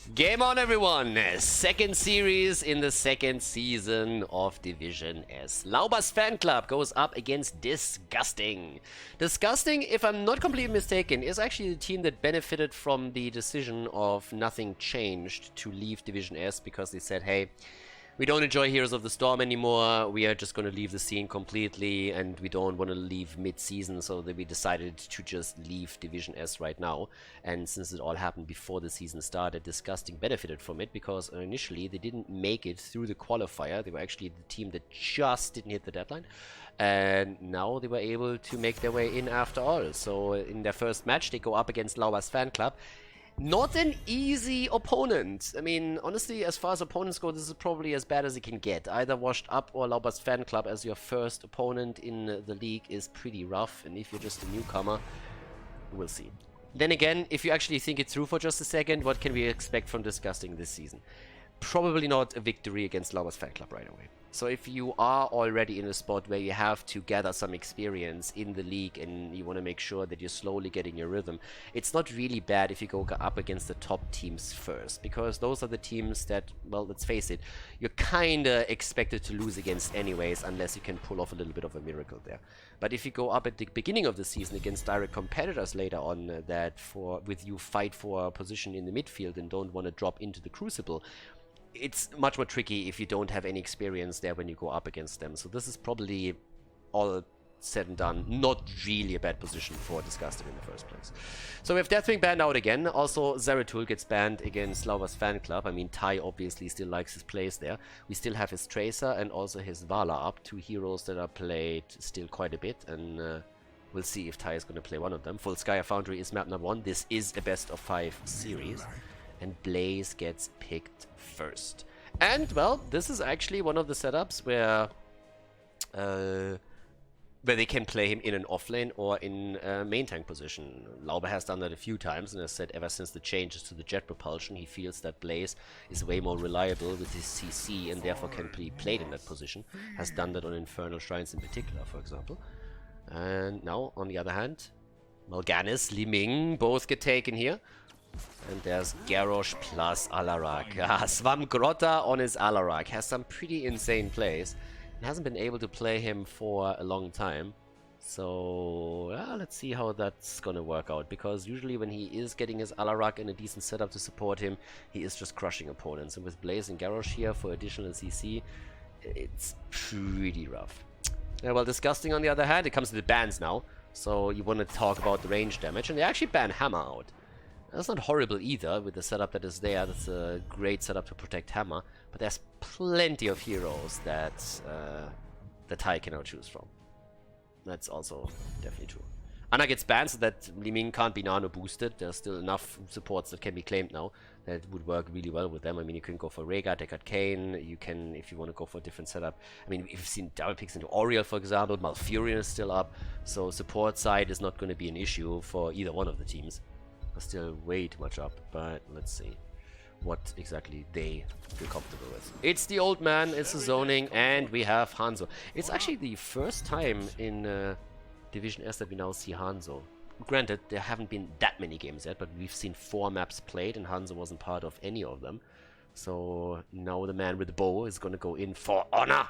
Game on, everyone! Second series in the second season of Division S. Laubers Fanclub goes up against Disgusting. Disgusting, if I'm not completely mistaken, is actually the team that benefited from the decision of Nothing Changed to leave Division S because they said, hey, we don't enjoy Heroes of the Storm anymore, we are just going to leave the scene completely, and we don't want to leave mid-season, so that we decided to just leave Division S right now. And since it all happened before the season started, Disgusting benefited from it, because initially they didn't make it through the qualifier. They were actually the team that just didn't hit the deadline, and now they were able to make their way in after all. So in their first match, they go up against Laubers Fanclub. Not an easy opponent. I mean, honestly, as far as opponents go, this is probably as bad as it can get. Either Washed Up or Laubers Fanclub as your first opponent in the league is pretty rough, and if you're just a newcomer, we'll see. Then again, if you actually think it through for just a second, what can we expect from Disgusting this season? Probably not a victory against Laubers Fanclub right away. So if you are already in a spot where you have to gather some experience in the league and you want to make sure that you're slowly getting your rhythm, it's not really bad if you go up against the top teams first, because those are the teams that, well, let's face it, you're kinda expected to lose against anyways, unless you can pull off a little bit of a miracle there. But if you go up at the beginning of the season against direct competitors later on that with you fight for a position in the midfield and don't want to drop into the Crucible, it's much more tricky if you don't have any experience there when you go up against them. So this is probably, all said and done, not really a bad position for Disgusting in the first place. So we have Deathwing banned out again. Also, Zeratul gets banned against Laubers Fanclub. I mean, Ty obviously still likes his place there. We still have his Tracer and also his Vala up. Two heroes that are played still quite a bit, and we'll see if Ty is going to play one of them. Full Sky Foundry is map number 1. This is a best of 5 series. And Blaze gets picked first. And, well, this is actually one of the setups where they can play him in an offlane or in a main tank position. Lauber has done that a few times, and has said ever since the changes to the jet propulsion, he feels that Blaze is way more reliable with his CC and therefore can be played in that position. Has done that on Infernal Shrines in particular, for example. And now, on the other hand, Mal'Ganis, Li Ming both get taken here. And there's Garrosh plus Alarak. Swam Grotta on his Alarak has some pretty insane plays. And hasn't been able to play him for a long time. So, let's see how that's gonna work out. Because usually when he is getting his Alarak in a decent setup to support him, he is just crushing opponents. And with Blaze and Garrosh here for additional CC, it's pretty rough. Well, Disgusting on the other hand, it comes to the bans now. So you want to talk about the range damage. And they actually ban Hammer out. That's not horrible either, with the setup that is there. That's a great setup to protect Hammer. But there's plenty of heroes that Ty cannot choose from. That's also definitely true. Anna gets banned so that Li Ming can't be nano boosted. There's still enough supports that can be claimed now that would work really well with them. I mean, you can go for Rhaegar, Deckard Cain. You can, if you want to go for a different setup. I mean, you've seen double picks into Oriel, for example. Malfurion is still up. So support side is not going to be an issue for either one of the teams. Still way too much up, but let's see what exactly they feel comfortable with. It's the old man, it's the zoning, and we have Hanzo. It's actually the first time in Division S that we now see Hanzo. Granted, there haven't been that many games yet, but we've seen 4 maps played, and Hanzo wasn't part of any of them. So now the man with the bow is going to go in for honor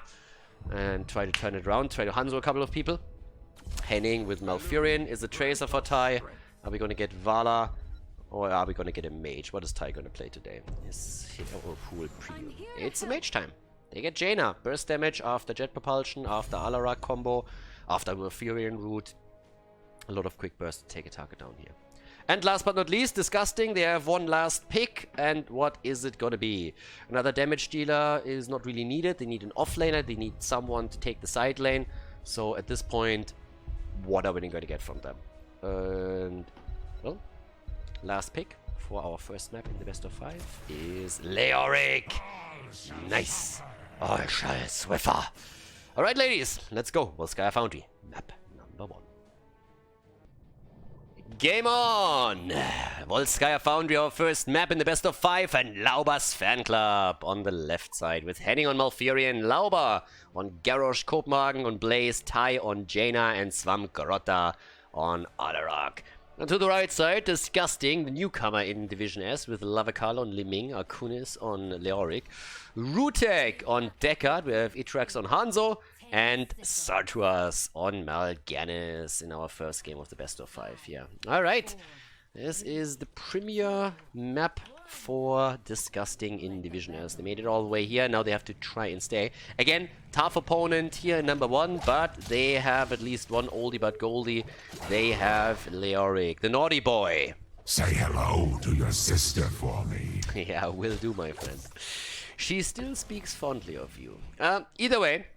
and try to turn it around, try to Hanzo a couple of people. Henning with Malfurion is a Tracer for Ty. Are we going to get Vala, or are we going to get a Mage? What is Ty going to play today? It's a Mage time. They get Jaina. Burst damage after Jet Propulsion, after Alarak combo, after Malfurion route. A lot of quick bursts to take a target down here. And last but not least, Disgusting. They have one last pick, and what is it going to be? Another damage dealer is not really needed. They need an offlaner. They need someone to take the side lane. So at this point, what are we going to get from them? And, well, last pick for our first map in the best of 5 is Leoric. Nice. Oh, Swiffer. Alright, ladies, let's go. Volskaya Foundry, map number 1. Game on! Volskaya Foundry, our first map in the best of 5, and Laubers Fanclub on the left side with Henning on Malfurion, Lauber on Garrosh, Kopenhagen on Blaze, Ty on Jaina, and Swam Grotta on Alarak. And to the right side, Disgusting, the newcomer in Division S, with Lavakal on Liming, Arkunis on Leoric, Rutek on Deckard, we have Itrax on Hanzo, and Sartuas on Mal'Ganis in our first game of the best of 5 here. Alright, this is the premier map for Disgusting in Division S. They made it all the way here, now they have to try and stay. Again, tough opponent here in number 1, but they have at least one oldie but goldie. They have Leoric, the naughty boy. Say hello to your sister for me. Yeah, will do, my friend. She still speaks fondly of you. Either way,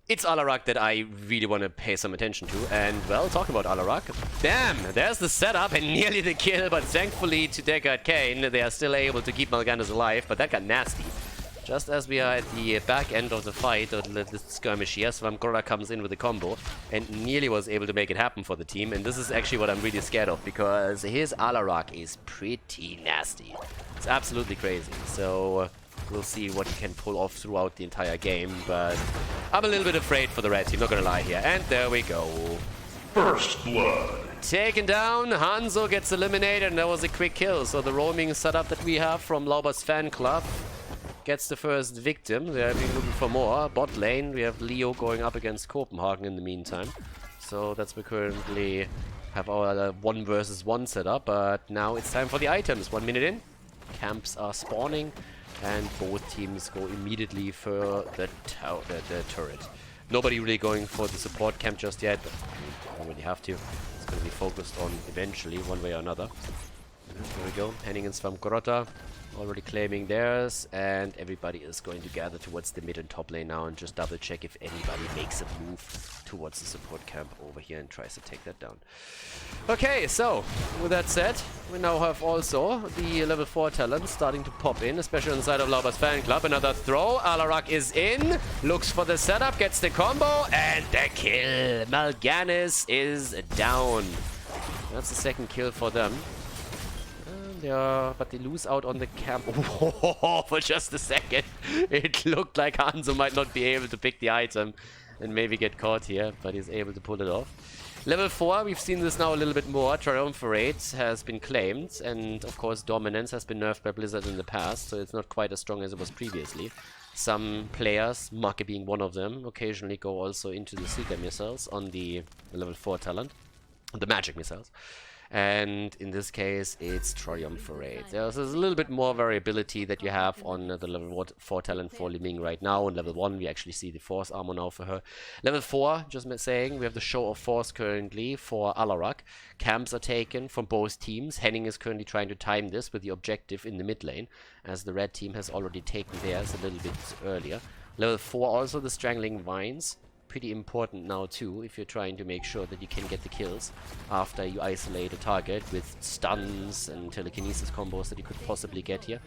it's Alarak that I really want to pay some attention to. And, well, talking about Alarak, damn, there's the setup and nearly the kill. But thankfully to Deckard Kane, they are still able to keep Mal'Ganis alive. But that got nasty. Just as we are at the back end of the fight, or the skirmish here, Swamgora comes in with a combo and nearly was able to make it happen for the team. And this is actually what I'm really scared of, because his Alarak is pretty nasty. It's absolutely crazy. So we'll see what he can pull off throughout the entire game, but I'm a little bit afraid for the red team, not gonna lie here. And there we go. First blood. Taken down, Hanzo gets eliminated, and that was a quick kill. So the roaming setup that we have from Laubers Fanclub gets the first victim. They have been looking for more. Bot lane, we have Leo going up against Copenhagen in the meantime. So that's we currently have our 1 versus 1 setup, but now it's time for the items. 1 minute in, camps are spawning, and both teams go immediately for the turret. Nobody really going for the support camp just yet, but we don't really have to. It's going to be focused on eventually, one way or another. There we go, Henning and Swamgrota already claiming theirs, and everybody is going to gather towards the mid and top lane now and just double check if anybody makes a move towards the support camp over here and tries to take that down. Okay, so with that said, we now have also the level 4 talent starting to pop in, especially on the side of Laubers Fanclub. Another throw, Alarak is in, looks for the setup, gets the combo, and the kill. Mal'Ganis is down. That's the second kill for them. Yeah, but they lose out on the camp. Oh, for just a second. It looked like Hanzo might not be able to pick the item and maybe get caught here, but he's able to pull it off. Level 4, we've seen this now a little bit more. Triumvirate has been claimed, and of course Dominance has been nerfed by Blizzard in the past, so it's not quite as strong as it was previously. Some players, Maka being one of them, occasionally go also into the Seeker missiles on the level 4 talent, the magic missiles. And in this case, it's Triumvirate. There's a little bit more variability that you have on the level 4 talent for Li Ming right now. On level 1, we actually see the Force armor now for her. Level 4, just saying, we have the Show of Force currently for Alarak. Camps are taken from both teams. Henning is currently trying to time this with the objective in the mid lane, as the red team has already taken theirs a little bit earlier. Level 4, also the Strangling Vines. Pretty important now too, if you're trying to make sure that you can get the kills after you isolate a target with stuns and telekinesis combos that you could possibly get here.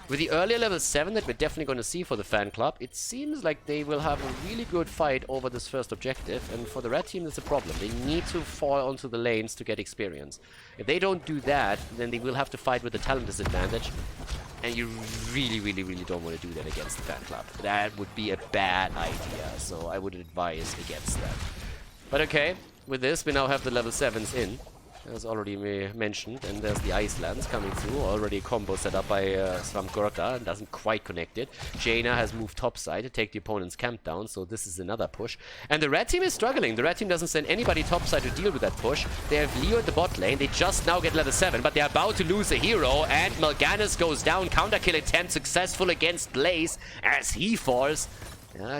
With the earlier level 7 that we're definitely going to see for the fan club, it seems like they will have a really good fight over this first objective, and for the red team that's a problem. They need to fall onto the lanes to get experience. If they don't do that, then they will have to fight with the talent disadvantage, and you really don't want to do that against the fan club. That would be a bad idea, so I would advise against that. But okay, with this we now have the level 7s in, as already mentioned, and there's the Icelands coming through. Already a combo set up by Swamgorta, and doesn't quite connect it. Jaina has moved topside to take the opponent's camp down, so this is another push. And the red team is struggling. The red team doesn't send anybody topside to deal with that push. They have Leo at the bot lane. They just now get level 7, but they're about to lose a hero, and Mal'Ganis goes down. Counter kill attempt successful against Blaze as he falls.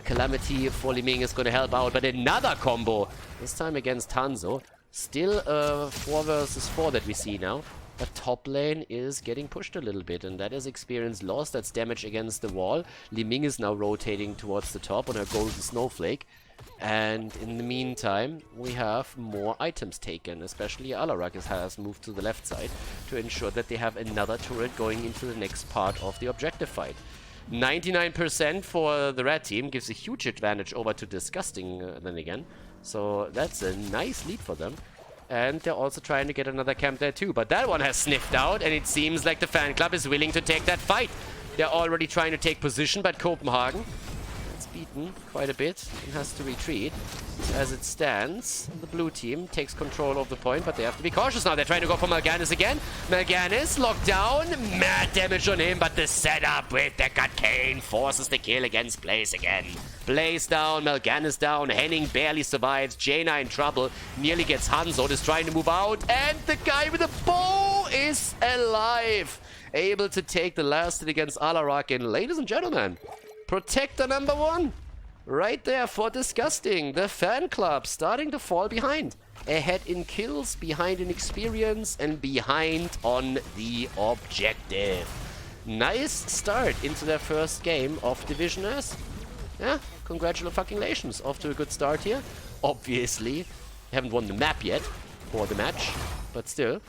Calamity for Li Ming is going to help out, but another combo, this time against Hanzo. Still a 4 versus 4 that we see now, but top lane is getting pushed a little bit, and that is experience lost. That's damage against the wall. Li Ming is now rotating towards the top on her golden snowflake, and in the meantime we have more items taken, especially Alarak has moved to the left side to ensure that they have another turret going into the next part of the objective fight. 99% for the red team gives a huge advantage over to Disgusting then again. So that's a nice lead for them. And they're also trying to get another camp there too. But that one has sniffed out, and it seems like the fan club is willing to take that fight. They're already trying to take position, but Copenhagen, it's beaten quite a bit and has to retreat. As it stands, the blue team takes control of the point, but they have to be cautious now. They're trying to go for Mal'Ganis again. Mal'Ganis locked down. Mad damage on him, but the setup with the Arcane forces the kill against Blaze again. Blaze down, Mal'Ganis down, Henning barely survives, Jaina in trouble, nearly gets Hanzo, is trying to move out, and the guy with the bow is alive. Able to take the last hit against Alarak, and ladies and gentlemen, Protector number 1. Right there for Disgusting. The fan club starting to fall behind. Ahead in kills, behind in experience, and behind on the objective. Nice start into their first game of Division S. Yeah, congratulations. Off to a good start here. Obviously, haven't won the map yet for the match, but still,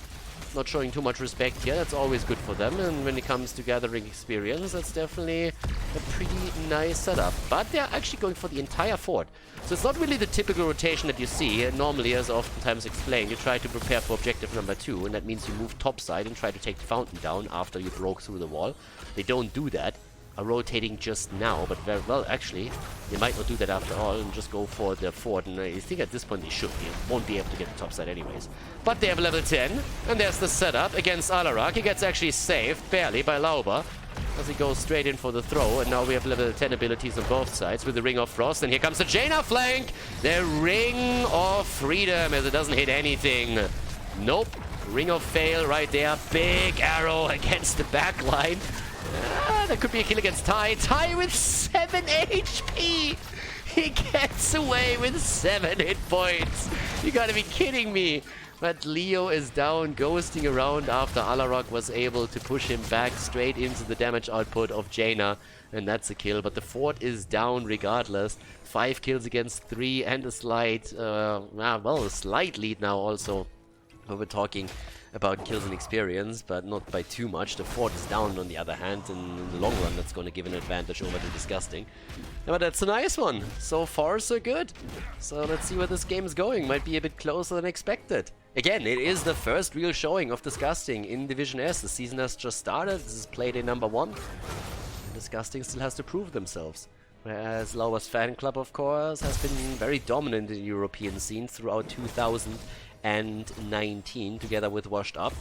not showing too much respect here. That's always good for them, and when it comes to gathering experience, that's definitely a pretty nice setup. But they're actually going for the entire fort. So it's not really the typical rotation that you see. Normally, as oftentimes explained, you try to prepare for objective number 2, and that means you move topside and try to take the fountain down after you broke through the wall. They don't do that. Are rotating just now, but very well, actually, they might not do that after all and just go for the fort, and I think at this point they should be. Won't be able to get the top side anyways. But they have level 10, and there's the setup against Alarak. He gets actually saved, barely, by Lauber, as he goes straight in for the throw, and now we have level 10 abilities on both sides with the Ring of Frost, and here comes the Jaina flank! The Ring of Freedom, as it doesn't hit anything. Nope. Ring of Fail right there. Big arrow against the back line. That could be a kill against Ty. Ty with 7 HP! He gets away with 7 hit points. You gotta be kidding me. But Leo is down, ghosting around after Alarak was able to push him back straight into the damage output of Jaina. And that's a kill. But the fort is down regardless. 5 kills against 3 and a slight, a slight lead now also. We're talking about kills and experience, but not by too much. The fort is down on the other hand, and in the long run that's going to give an advantage over the Disgusting. But that's a nice one. So far so good. So let's see where this game is going. Might be a bit closer than expected. Again, it is the first real showing of Disgusting in Division S. The season has just started. This is playday number 1. And Disgusting still has to prove themselves. Whereas Laubers Fanclub, of course, has been very dominant in the European scene throughout 2019, together with Washed Up.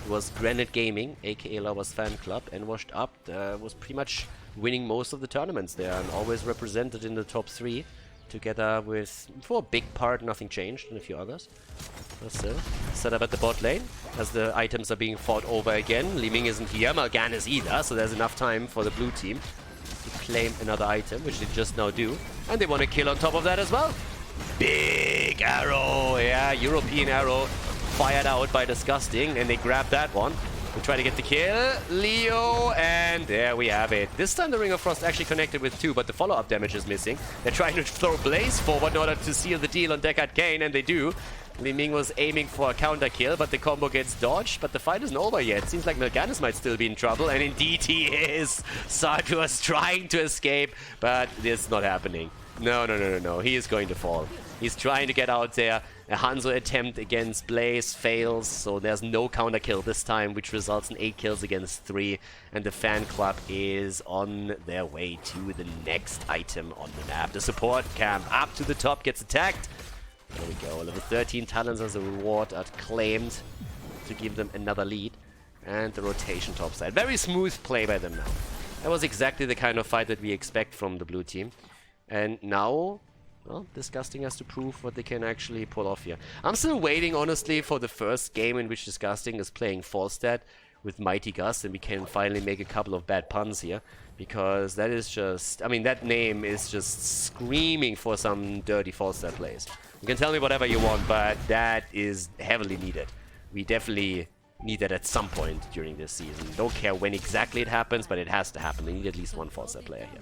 It was Granite Gaming, aka Laubers Fanclub, and Washed Up was pretty much winning most of the tournaments there and always represented in the top 3, together with, for a big part, Nothing Changed and a few others. But still, set up at the bot lane as the items are being fought over again. Li Ming isn't here, Mal'Ganis either, so there's enough time for the blue team to claim another item, which they just now do. And they want to kill on top of that as well. Big arrow, yeah, European arrow fired out by Disgusting, and they grab that one. They try to get the kill, Leo, and there we have it. This time the Ring of Frost actually connected with 2, but the follow-up damage is missing. They're trying to throw Blaze forward in order to seal the deal on Deckard Kane, and they do. Li Ming was aiming for a counter kill, but the combo gets dodged, but the fight isn't over yet. Seems like Mal'Ganis might still be in trouble, and indeed he is. Sartu was trying to escape, but this is not happening. No. He is going to fall. He's trying to get out there. A Hanzo attempt against Blaze fails, so there's no counter kill this time, which results in 8 kills against 3. And the fan club is on their way to the next item on the map. The support camp up to the top gets attacked. There we go. Level 13 talents as a reward are claimed to give them another lead. And the rotation topside. Very smooth play by them now. That was exactly the kind of fight that we expect from the blue team. And now, well, Disgusting has to prove what they can actually pull off here. I'm still waiting, honestly, for the first game in which Disgusting is playing Falstad with Mighty Gus, and we can finally make a couple of bad puns here. Because that is just, I mean, that name is just screaming for some dirty Falstad plays. You can tell me whatever you want, but that is heavily needed. We definitely need that at some point during this season. Don't care when exactly it happens, but it has to happen. We need at least one Falstad player here.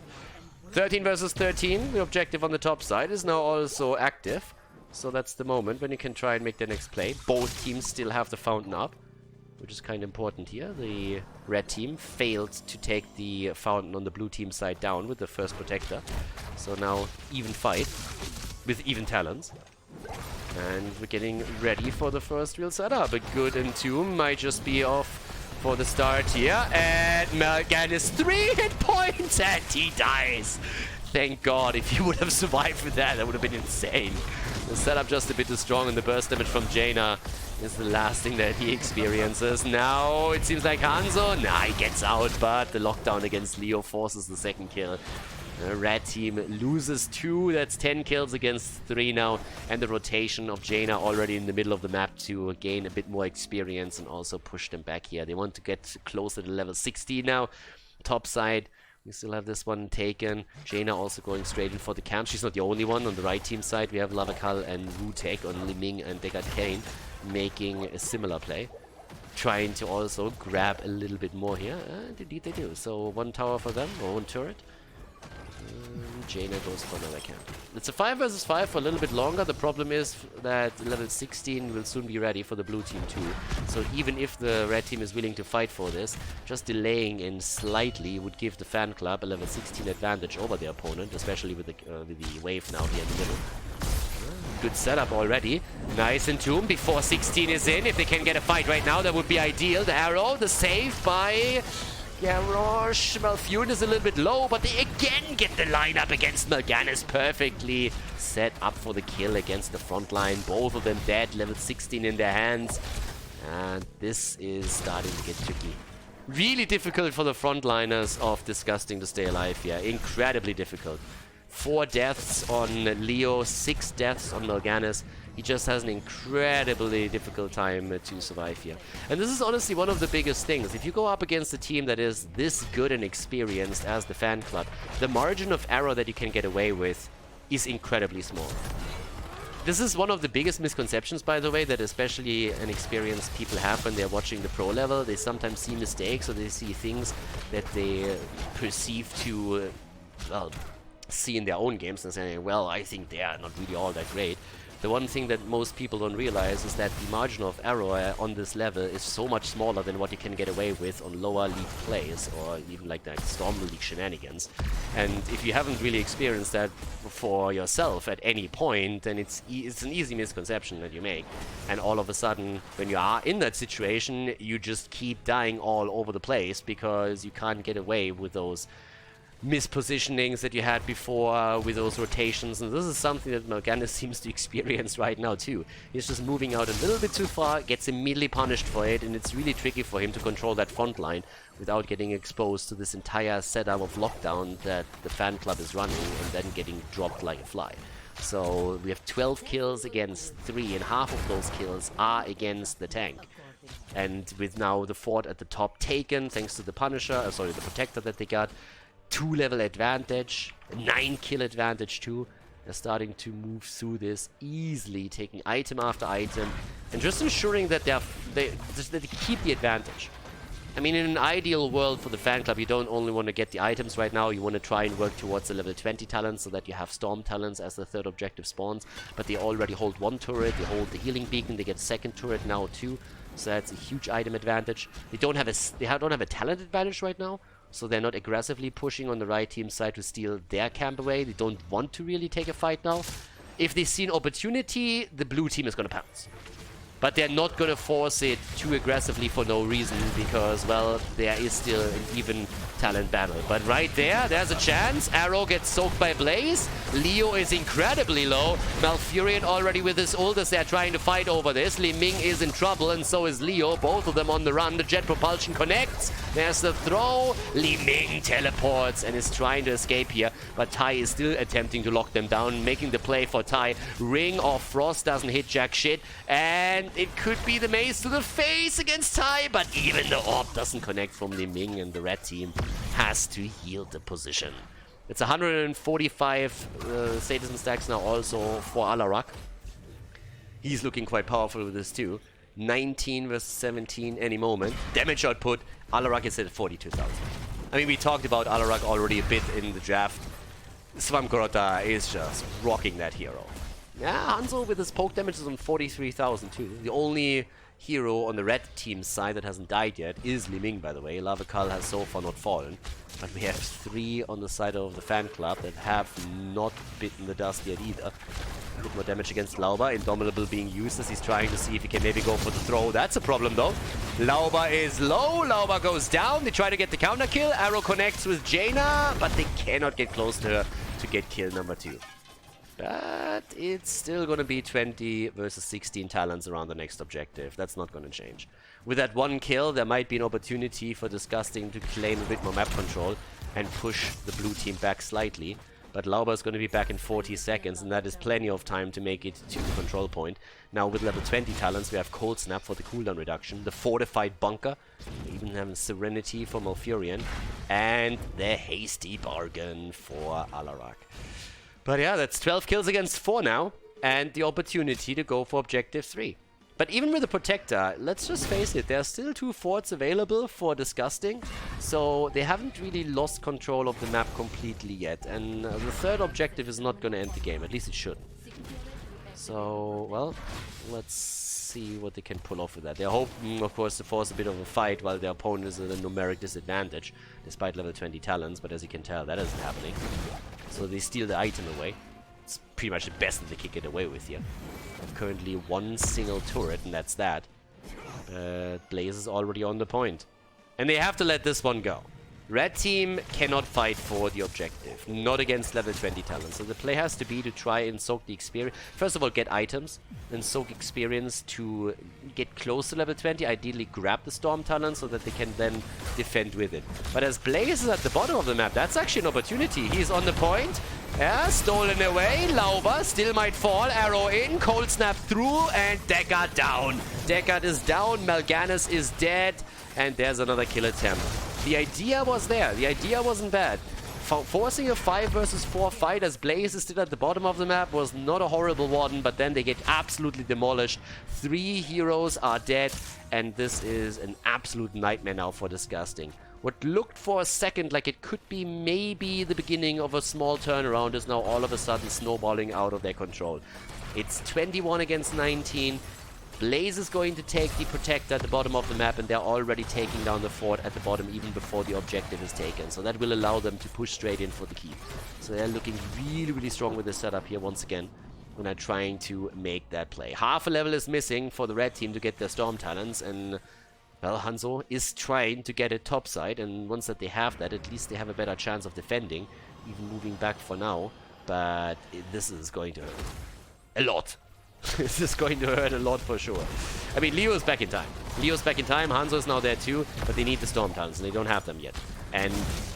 13 versus 13, the objective on the top side is now also active. So that's the moment when you can try and make the next play. Both teams still have the fountain up, which is kind of important here. The red team failed to take the fountain on the blue team side down with the first protector. So now even fight with even talents. And we're getting ready for the first real setup. A good Entomb might just be off for the start here, and Mal'Ganis 3 hit points, and he dies. Thank God. If you would have survived with that, that would have been insane. The setup just a bit too strong, and the burst damage from Jaina is the last thing that he experiences. Now it seems like Hanzo, he gets out, but the lockdown against Leo forces the second kill. The red team loses 2, that's 10 kills against 3 now, and the rotation of Jaina already in the middle of the map to gain a bit more experience and also push them back here. They want to get closer to level 16 now. Top side, we still have this one taken. Jaina also going straight in for the camp. She's not the only one. On the right team side, we have Lavakal and Wu-Tek on Liming and Degat Kane making a similar play. Trying to also grab a little bit more here. And indeed they do. So 1 tower for them, or 1 turret. Jaina goes for another camp. It's a 5 versus 5 for a little bit longer. The problem is that level 16 will soon be ready for the blue team too. So even if the red team is willing to fight for this, just delaying in slightly would give the fan club a level 16 advantage over their opponent, especially with the wave now here in the middle. Good setup already. Nice Entomb before 16 is in. If they can get a fight right now, that would be ideal. The arrow, the save by Garrosh. Malfurion is a little bit low, but they again get the lineup against Mal'Ganis perfectly set up for the kill against the front line. Both of them dead, level 16 in their hands. And this is starting to get tricky. Really difficult for the frontliners of Disgusting to stay alive here. Incredibly difficult. 4 deaths on Leo, 6 deaths on Mal'Ganis. He just has an incredibly difficult time to survive here. And this is honestly one of the biggest things. If you go up against a team that is this good and experienced as the fan club, the margin of error that you can get away with is incredibly small. This is one of the biggest misconceptions, by the way, that especially inexperienced people have when they're watching the pro level. They sometimes see mistakes, or they see things that they perceive to, well, see in their own games and say, well, I think they are not really all that great. The one thing that most people don't realize is that the margin of error on this level is so much smaller than what you can get away with on lower league plays, or even like that Storm League shenanigans. And if you haven't really experienced that for yourself at any point, then it's an easy misconception that you make. And all of a sudden, when you are in that situation, you just keep dying all over the place because you can't get away with those mispositionings that you had before with those rotations, and this is something that Mal'Ganis seems to experience right now too. He's just moving out a little bit too far, gets immediately punished for it, and it's really tricky for him to control that front line without getting exposed to this entire setup of lockdown that the fan club is running and then getting dropped like a fly. So we have 12 kills against 3, and half of those kills are against the tank. And with now the fort at the top taken, thanks to the Punisher, the Protector that they got, 2 level advantage, 9 kill advantage too. They're starting to move through this easily, taking item after item, and just ensuring that they keep the advantage. I mean, in an ideal world for the fan club, you don't only want to get the items right now, you want to try and work towards the level 20 talents so that you have Storm talents as the 3rd objective spawns. But they already hold 1 turret, they hold the healing beacon, they get 2nd turret now too. So that's a huge item advantage. They don't have a talent advantage right now. So they're not aggressively pushing on the right team side to steal their camp away. They don't want to really take a fight now. If they see an opportunity, the blue team is going to pounce. But they're not going to force it too aggressively for no reason because, well, there is still an even talent battle. But right there, there's a chance. Arrow gets soaked by Blaze. Leo is incredibly low. Malfurion already with his ult as they're trying to fight over this. Li Ming is in trouble and so is Leo. Both of them on the run. The jet propulsion connects. There's the throw. Li Ming teleports and is trying to escape here. But Tai is still attempting to lock them down, making the play for Tai. Ring of Frost doesn't hit jack shit. And it could be the mace to the face against Tai, but even the orb doesn't connect from Li Ming, and the red team has to yield the position. It's 145 citizen stacks now also for Alarak. He's looking quite powerful with this too. 19 versus 17 any moment. Damage output, Alarak is at 42,000. I mean, we talked about Alarak already a bit in the draft. Swamgrota is just rocking that hero. Yeah, Hanzo with his poke damage is on 43,000 too. The only hero on the red team side that hasn't died yet is Li Ming, by the way. Lavakal has so far not fallen. But we have 3 on the side of the fan club that have not bitten the dust yet either. A bit more damage against Lauber. Indomitable being used as he's trying to see if he can maybe go for the throw. That's a problem though. Lauber is low. Lauber goes down. They try to get the counter kill. Arrow connects with Jaina, but they cannot get close to her to get kill number 2. But it's still going to be 20 versus 16 talents around the next objective. That's not going to change. With that one kill, there might be an opportunity for Disgusting to claim a bit more map control and push the blue team back slightly. But Lauber is going to be back in 40 seconds, and that is plenty of time to make it to the control point. Now with level 20 talents, we have Cold Snap for the cooldown reduction, the Fortified Bunker, we even have Serenity for Malfurion, and the Hasty Bargain for Alarak. But yeah, that's 12 kills against 4 now, and the opportunity to go for Objective 3. But even with the Protector, let's just face it, there are still 2 forts available for Disgusting, so they haven't really lost control of the map completely yet, and the third objective is not going to end the game, at least it shouldn't. So, well, let's see what they can pull off with that. They're hoping, of course, to force a bit of a fight while their opponent is at a numeric disadvantage, despite level 20 talents, but as you can tell, that isn't happening. So they steal the item away. It's pretty much the best that they can get away with here. Currently 1 single turret, and that's that. Blaze is already on the point. And they have to let this one go. Red team cannot fight for the objective. Not against level 20 talents. So the play has to be to try and soak the experience. First of all, get items. Then soak experience to get close to level 20. Ideally grab the Storm talent so that they can then defend with it. But as Blaze is at the bottom of the map, that's actually an opportunity. He's on the point. Yeah, stolen away. Lauber still might fall. Arrow in. Cold Snap through. And Deckard down. Deckard is down. Mal'Ganis is dead. And there's another kill attempt. The idea was there. The idea wasn't bad. Forcing a 5 versus 4 fight as Blaze is still at the bottom of the map was not a horrible one, but then they get absolutely demolished. 3 heroes are dead, and this is an absolute nightmare now for Disgusting. What looked for a second like it could be maybe the beginning of a small turnaround is now all of a sudden snowballing out of their control. It's 21 against 19. Blaze is going to take the Protector at the bottom of the map, and they're already taking down the fort at the bottom even before the objective is taken. So that will allow them to push straight in for the keep. So they're looking really, really strong with this setup here once again. And they're trying to make that play. Half a level is missing for the red team to get their Storm talents, and well, Hanzo is trying to get it topside, and once that they have that, at least they have a better chance of defending, even moving back for now. But this is going to hurt a lot. This is going to hurt a lot for sure. I mean, Leo is back in time. Leo's back in time, Hanzo is now there too, but they need the Storm talents, and they don't have them yet. And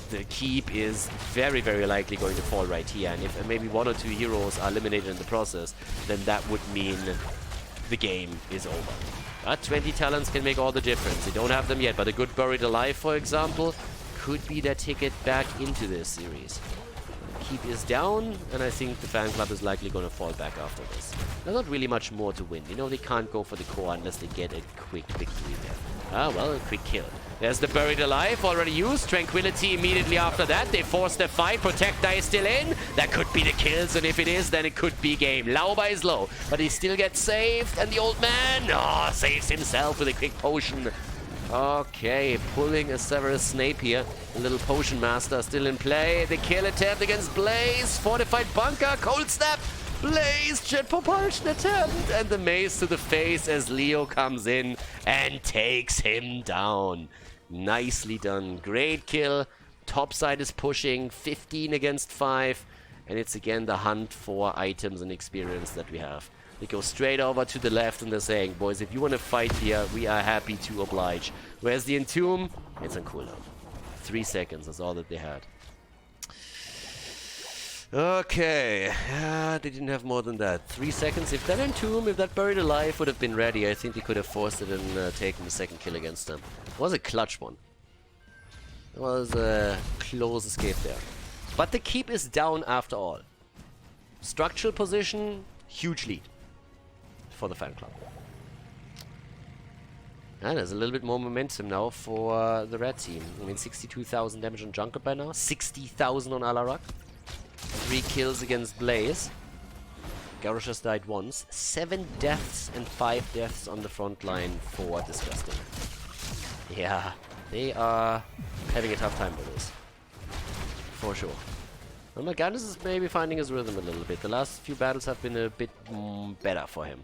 the keep is very, very likely going to fall right here, and if maybe 1 or 2 heroes are eliminated in the process, then that would mean the game is over. But 20 talents can make all the difference. They don't have them yet, but a good Buried Alive, for example, could be their ticket back into this series. Keep is down, and I think the fan club is likely going to fall back after this. There's not really much more to win. You know, they can't go for the core unless they get a quick victory there. Ah, well, a quick kill. There's the Buried Alive, already used. Tranquility immediately after that. They force the fight. Protector is still in. That could be the kills, and if it is, then it could be game. Lauber is low, but he still gets saved, and the old man, saves himself with a quick potion. Okay, pulling a Severus Snape here. The little Potion Master still in play. The kill attempt against Blaze. Fortified Bunker. Cold Snap. Blaze. Jet Propulsion attempt. And the mace to the face as Leo comes in and takes him down. Nicely done. Great kill. Topside is pushing. 15 against 5. And it's again the hunt for items and experience that we have. They go straight over to the left and they're saying, boys, if you want to fight here, we are happy to oblige. Where's the Entomb? It's on cooldown. 3 seconds, that's all that they had. Okay, they didn't have more than that. 3 seconds. If that Entomb, if that Buried Alive would have been ready, I think they could have forced it and taken the second kill against them. It was a clutch one. It was a close escape there. But the keep is down after all. Structural position, huge lead for the fan club. And there's a little bit more momentum now for the red team. I mean, 62,000 damage on Junker by now, 60,000 on Alarak. 3 kills against Blaze. Garrosh has died once. 7 deaths and 5 deaths on the front line for Disgusting. Yeah, they are having a tough time with this. For sure. Well, Mal'Ganis is maybe finding his rhythm a little bit. The last few battles have been a bit better for him.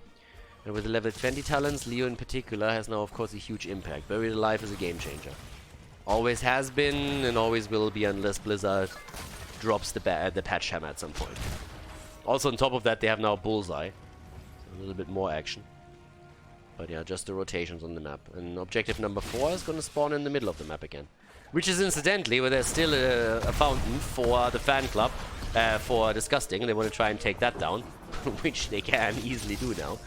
And with the level 20 talents, Leo in particular has now, of course, a huge impact. Buried Alive is a game changer. Always has been and always will be unless Blizzard drops the patch hammer at some point. Also on top of that, they have now Bullseye. So a little bit more action. But yeah, just the rotations on the map. And objective number 4 is going to spawn in the middle of the map again. Which is incidentally where there's still a fountain for the fan club, for Disgusting. They want to try and take that down, which they can easily do now.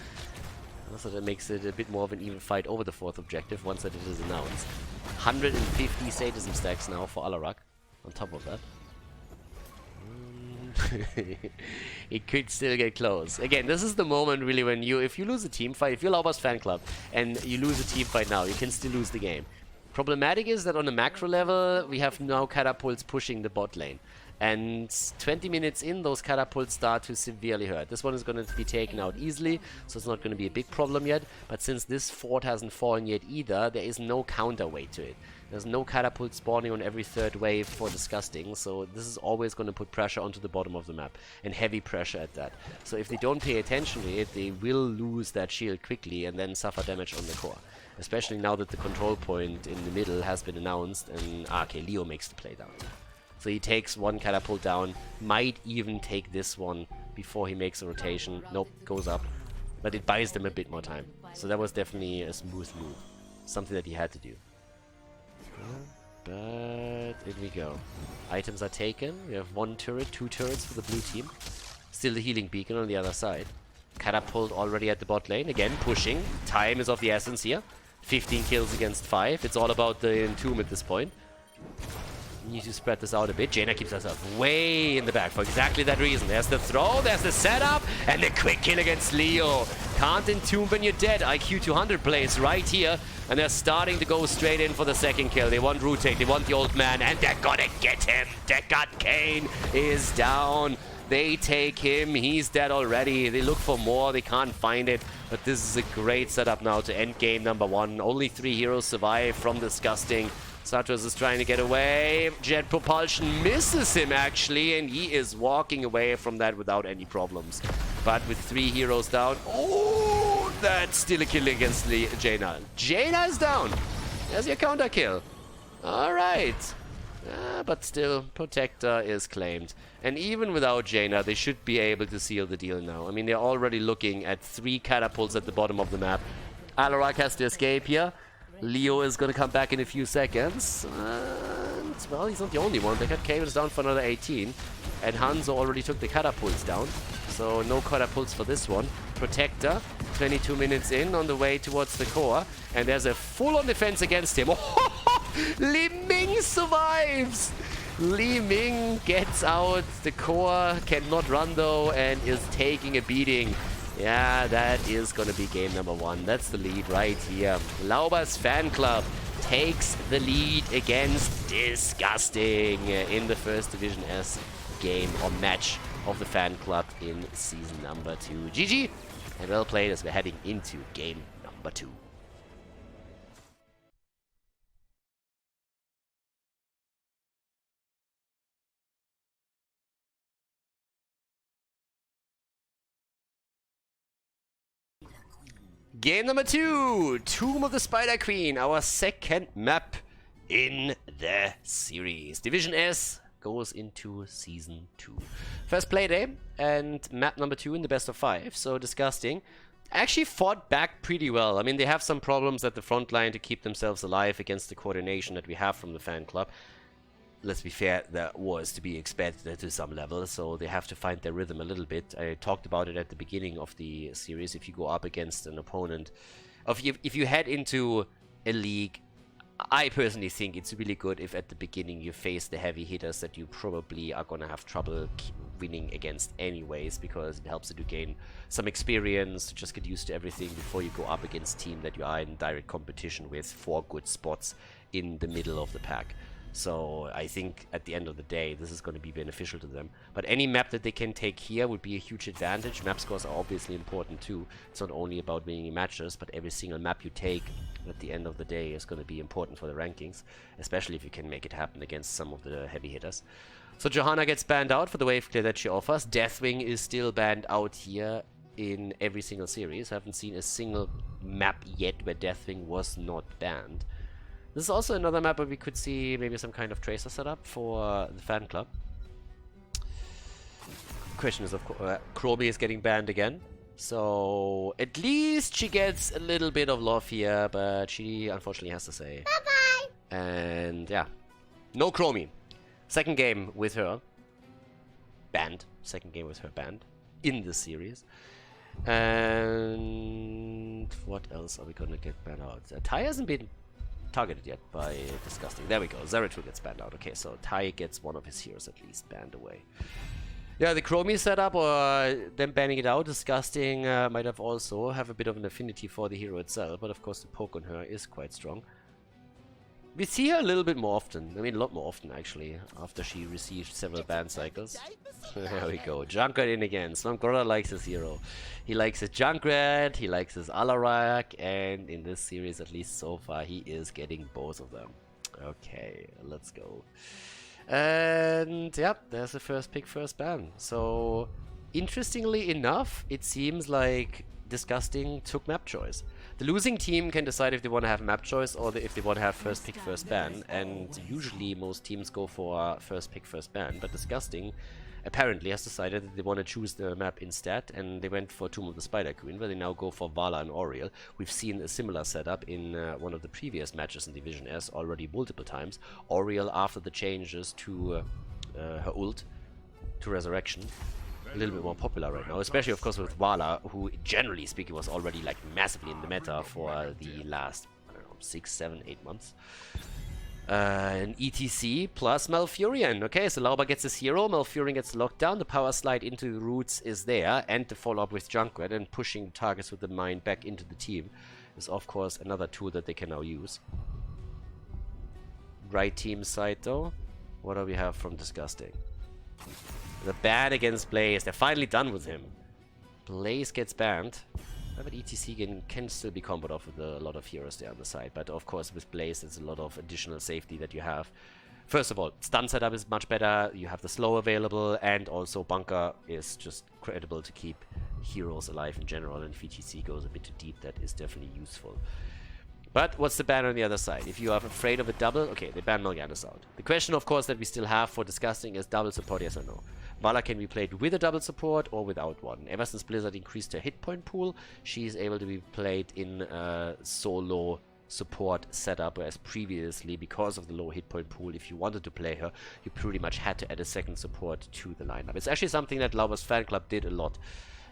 So that makes it a bit more of an even fight over the 4th objective once that it is announced. 150 sadism stacks now for Alarak on top of that. It could still get close. Again, this is the moment really when if you lose a team fight, if you're Laubers Fanclub and you lose a team fight now, you can still lose the game. Problematic is that on a macro level, we have now catapults pushing the bot lane. And 20 minutes in, those catapults start to severely hurt. This one is going to be taken out easily, so it's not going to be a big problem yet. But since this fort hasn't fallen yet either, there is no counterweight to it. There's no catapult spawning on every 3rd wave for Disgusting, so this is always going to put pressure onto the bottom of the map, and heavy pressure at that. So if they don't pay attention to it, they will lose that shield quickly and then suffer damage on the core. Especially now that the control point in the middle has been announced, and okay, Leo makes the play down. So he takes one catapult down, might even take this one before he makes a rotation. Nope, goes up. But it buys them a bit more time. So that was definitely a smooth move. Something that he had to do. But in we go. Items are taken. We have 1 turret, 2 turrets for the blue team. Still the healing beacon on the other side. Catapult already at the bot lane. Again, pushing. Time is of the essence here. 15 kills against 5. It's all about the entomb at this point. Need to spread this out a bit. Jaina keeps herself way in the back for exactly that reason. There's the throw, there's the setup, and the quick kill against Leo. Can't entomb when you're dead. IQ 200 plays right here, and they're starting to go straight in for the 2nd kill. They want rotate, they want the old man, and they're gonna get him. Deckard Kane is down. They take him, he's dead already. They look for more, they can't find it. But this is a great setup now to end game number 1. Only 3 heroes survive from Disgusting. Satros is trying to get away. Jet Propulsion misses him actually, and he is walking away from that without any problems. But with 3 heroes down, oh, that's still a kill against Jaina. Jaina is down. There's your counter kill. Alright. But still, Protector is claimed. And even without Jaina, they should be able to seal the deal now. I mean, they're already looking at 3 catapults at the bottom of the map. Alarak has to escape here. Leo is going to come back in a few seconds. And, well, he's not the only one. Deckard Kane is down for another 18. And Hanzo already took the catapults down. So no catapults for this one. Protector, 22 minutes in on the way towards the core. And there's a full-on defense against him. Li Ming survives! Li Ming gets out. The core cannot run though and is taking a beating. Yeah, that is going to be game number 1. That's the lead right here. Laubers Fanclub takes the lead against Disgusting in the first Division S game or match of the fan club in season number 2. GG, and well played as we're heading into game number 2. Game number 2, Tomb of the Spider Queen, our 2nd map in the series. Division S goes into Season 2. First play day, and map number 2 in the best of 5, so Disgusting. Actually fought back pretty well. I mean, they have some problems at the front line to keep themselves alive against the coordination that we have from the fan club. Let's be fair, that was to be expected to some level, so they have to find their rhythm a little bit. I talked about it at the beginning of the series. If you go up against an opponent, if you head into a league, I personally think it's really good if at the beginning you face the heavy hitters that you probably are going to have trouble winning against anyways, because it helps you to gain some experience, to just get used to everything before you go up against team that you are in direct competition with for good spots in the middle of the pack. So I think at the end of the day, this is going to be beneficial to them. But any map that they can take here would be a huge advantage. Map scores are obviously important too. It's not only about winning matches, but every single map you take at the end of the day is going to be important for the rankings, especially if you can make it happen against some of the heavy hitters. So Johanna gets banned out for the wave clear that she offers. Deathwing is still banned out here in every single series. I haven't seen a single map yet where Deathwing was not banned. This is also another map where we could see maybe some kind of tracer setup for the fan club. Question is, of course, Chromie is getting banned again. So at least she gets a little bit of love here, but she unfortunately has to say bye-bye. And yeah, no Chromie. Second game with her banned. Second game with her banned in this series. And what else are we gonna get banned out? Tai hasn't been targeted yet by Disgusting. There we go. Zeratul gets banned out. Okay, so Tai gets one of his heroes at least banned away. Yeah, the Chromie setup or them banning it out, Disgusting might have also have a bit of an affinity for the hero itself, but of course the poke on her is quite strong. We see her a little bit more often. I mean, a lot more often actually, after she received several ban cycles. There we go. Junkrat in again. Slumgora likes his hero. He likes his Junkrat, he likes his Alarak, and in this series, at least so far, he is getting both of them. Okay, let's go. And yeah, there's the first pick, first ban. So, interestingly enough, it seems like Disgusting took map choice. The losing team can decide if they want to have map choice or if they want to have first pick, first ban. And usually most teams go for first pick, first ban. But Disgusting apparently has decided that they want to choose the map instead. And they went for Tomb of the Spider Queen, where they now go for Vala and Oriel. We've seen a similar setup in one of the previous matches in Division S already multiple times. Oriel, after the changes to her ult, to Resurrection, a little bit more popular right now, especially of course with Vala, who generally speaking was already like massively in the meta for the last, I don't know, 6, 7, 8 months. An ETC plus Malfurion. Okay, so Lauber gets his hero, Malfurion gets locked down, the power slide into the roots is there, and the follow-up with Junkrat and pushing targets with the mine back into the team is of course another tool that they can now use. Right team side though, what do we have from Disgusting? The ban against Blaze. They're finally done with him. Blaze gets banned. But ETC can still be comboed off with a lot of heroes there on the side. But of course with Blaze there's a lot of additional safety that you have. First of all, stun setup is much better. You have the slow available, and also Bunker is just credible to keep heroes alive in general. And if ETC goes a bit too deep, that is definitely useful. But what's the ban on the other side? If you are afraid of a double, okay, they ban Morganis out. The question, of course, that we still have for Disgusting is double support, yes or no? Vala can be played with a double support or without one. Ever since Blizzard increased her hit point pool, she is able to be played in a solo support setup, whereas previously, because of the low hit point pool, if you wanted to play her, you pretty much had to add a second support to the lineup. It's actually something that Laubers Fanclub did a lot.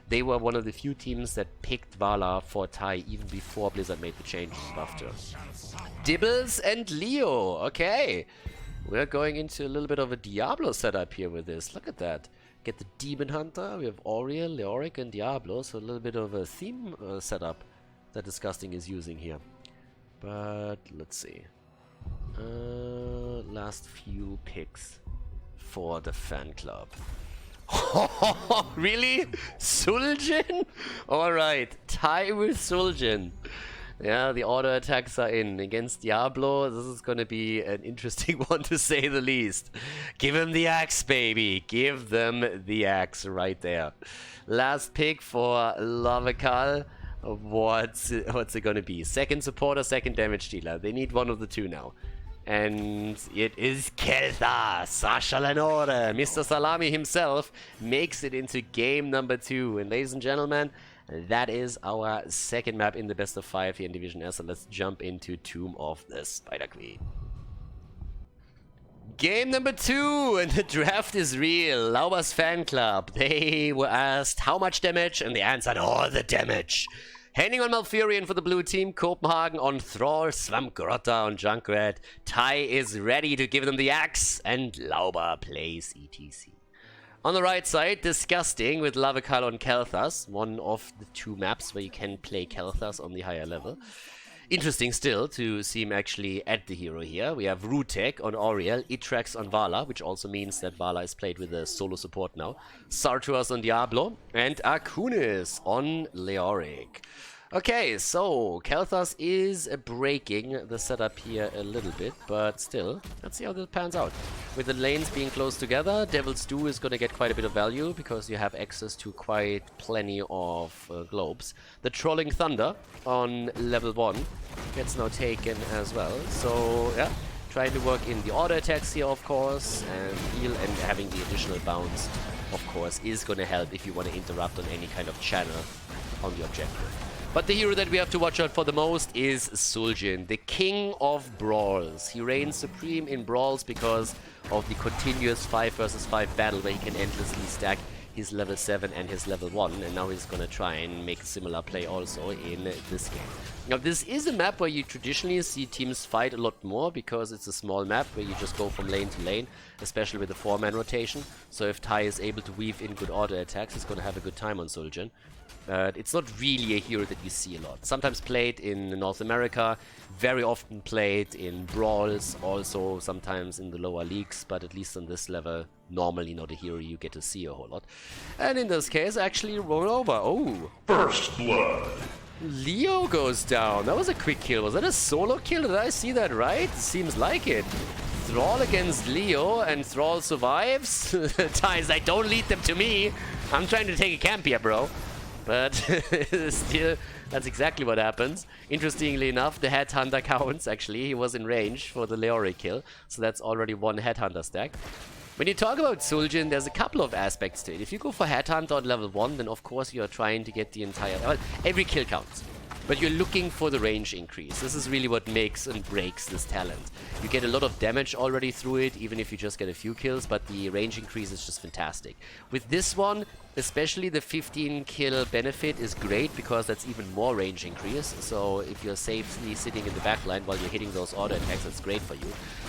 They were one of the few teams that picked Vala for Tai even before Blizzard made the changes buffed her. Dibbles and Leo. Okay. We're going into a little bit of a Diablo setup here with this. Look at that. Get the Demon Hunter. We have Oriel, Leoric, and Diablo. So a little bit of a theme setup that Disgusting is using here. But let's see. Last few picks for the fan club. Really? Suljin? Alright, Tai with Suljin. Yeah, the auto attacks are in against Diablo. This is gonna be an interesting one to say the least. Give him the axe, baby. Give them the axe right there. Last pick for Lavakal. What's it gonna be? Second supporter, second damage dealer. They need one of the two now. And it is Khaldor, Sasha Lenore, Mr. Salami himself, makes it into game number 2. And ladies and gentlemen, that is our second map in the best of 5 here in Division S. So let's jump into Tomb of the Spider Queen. Game number 2, and the draft is real. Laubers Fanclub. They were asked how much damage, and they answered all the damage. Handing on Malfurion for the blue team, Copenhagen on Thrall, Svamgrotta on Junkrat. Tai is ready to give them the axe, and Lauber plays ETC. On the right side, Disgusting with Lavakal on Kel'Thas, one of the 2 maps where you can play Kel'Thas on the higher level. Interesting still to see him actually add the hero here. We have Rutek on Oriel, Itrax on Vala, which also means that Vala is played with a solo support now. Sartuas on Diablo, and Akunis on Leoric. Okay, so Kel'Thas is breaking the setup here a little bit, but still, let's see how this pans out. With the lanes being close together, Devil's Due is going to get quite a bit of value because you have access to quite plenty of globes. The Trolling Thunder on level 1 gets now taken as well, so yeah, trying to work in the auto attacks here of course, and heal and having the additional bounce of course, is going to help if you want to interrupt on any kind of channel on the objective. But the hero that we have to watch out for the most is Suljin, the king of brawls. He reigns supreme in brawls because of the continuous 5 versus 5 battle where he can endlessly stack his level 7 and his level 1, and now he's gonna try and make a similar play also in this game. Now this is a map where you traditionally see teams fight a lot more because it's a small map where you just go from lane to lane, especially with the 4-man rotation. So if Tai is able to weave in good auto attacks, he's gonna have a good time on Suljin. It's not really a hero that you see a lot. Sometimes played in North America, very often played in brawls, also sometimes in the lower leagues, but at least on this level, normally not a hero you get to see a whole lot. And in this case, actually roll over. Oh! First blood. Leo goes down. That was a quick kill. Was that a solo kill? Did I see that right? Seems like it. Thrall against Leo, and Thrall survives. Ties, like, don't lead them to me. I'm trying to take a camp here, bro. But still, that's exactly what happens. Interestingly enough, the Headhunter counts, actually. He was in range for the Leori kill, so that's already one Headhunter stack. When you talk about Suljin, there's a couple of aspects to it. If you go for Headhunter on level 1, then of course you're trying to get the entire... Well, every kill counts. But you're looking for the range increase. This is really what makes and breaks this talent. You get a lot of damage already through it, even if you just get a few kills, but the range increase is just fantastic. With this one, especially the 15 kill benefit is great because that's even more range increase. So if you're safely sitting in the backline while you're hitting those auto attacks, that's great for you.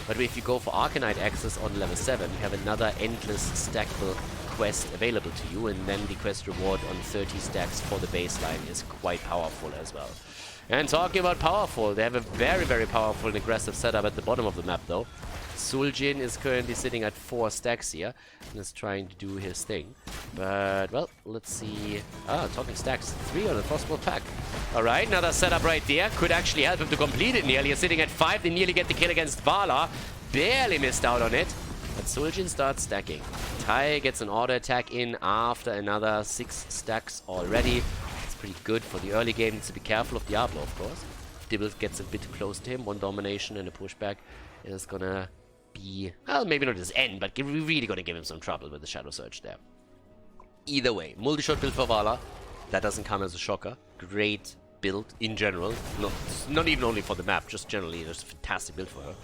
But if you go for Arcanite access on level 7, you have another endless stackable quest available to you, and then the quest reward on 30 stacks for the baseline is quite powerful as well. And talking about powerful, they have a very, very powerful and aggressive setup at the bottom of the map though. Suljin is currently sitting at 4 stacks here and is trying to do his thing. But, well, let's see. Talking stacks. 3 on the possible pack. Alright, another setup right there. Could actually help him to complete it nearly. He's sitting at 5. They nearly get the kill against Vala. Barely missed out on it. But Suljin starts stacking. Tai gets an auto attack in after another 6 stacks already. It's pretty good for the early game. Needs to be careful of Diablo, of course. If Dibble gets a bit close to him, 1 domination and a pushback is gonna be, well, maybe not his end, but we're really gonna give him some trouble with the Shadow Surge there. Either way, multi-shot build for Vala. That doesn't come as a shocker. Great build in general. Not even only for the map, just generally, there's a fantastic build for her.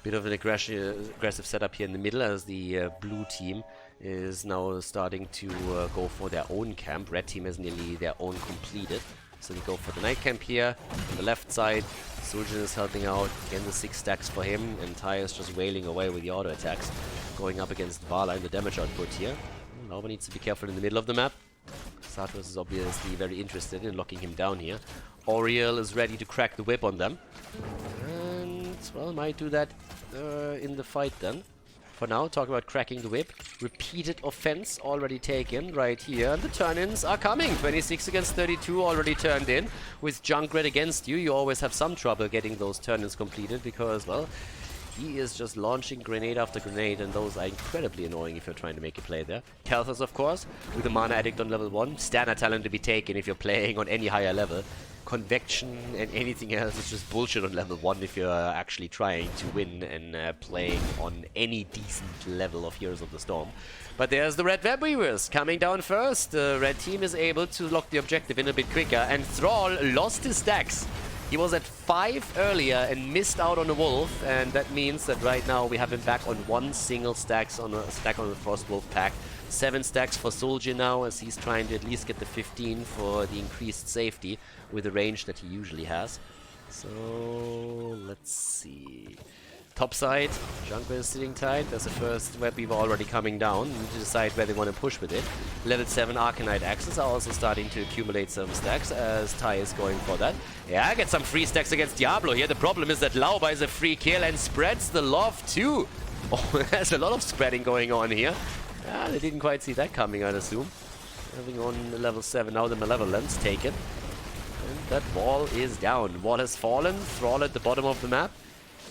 Bit of an aggressive setup here in the middle as the blue team is now starting to go for their own camp. Red team has nearly their own completed. So they go for the night camp here on the left side. Suljin is helping out. Again, the 6 stacks for him. And Tai is just wailing away with the auto attacks. Going up against Vala in the damage output here. Lauber needs to be careful in the middle of the map. Sartos is obviously very interested in locking him down here. Oriel is ready to crack the whip on them. And, well, might do that in the fight then. For now, talk about cracking the whip. Repeated offense already taken right here. And the turn-ins are coming. 26 against 32 already turned in. With Junkrat against you, you always have some trouble getting those turn-ins completed because, well, he is just launching grenade after grenade, and those are incredibly annoying if you're trying to make a play there. Kalthus, of course, with the Mana Addict on level 1. Standard talent to be taken if you're playing on any higher level. Convection and anything else is just bullshit on level 1 if you're actually trying to win and playing on any decent level of Heroes of the Storm. But there's the Red Web Weavers coming down first. The red team is able to lock the objective in a bit quicker, and Thrall lost his stacks. He was at 5 earlier and missed out on a Wolf, and that means that right now we have him back on 1 single stack on the Frostwolf pack. 7 stacks for Suljin now, as he's trying to at least get the 15 for the increased safety with the range that he usually has. So, let's see. Top side, Junkrat is sitting tight. There's the first Web Weaver already coming down. You need to decide where they want to push with it. Level 7 Arcanite axes are also starting to accumulate some stacks as Tai is going for that. Yeah, get some free stacks against Diablo here. The problem is that Lauber is a free kill and spreads the love too. Oh, there's a lot of spreading going on here. Yeah, they didn't quite see that coming, I'd assume. Having on level 7 now, the Malevolence taken. And that wall is down. Wall has fallen. Thrall at the bottom of the map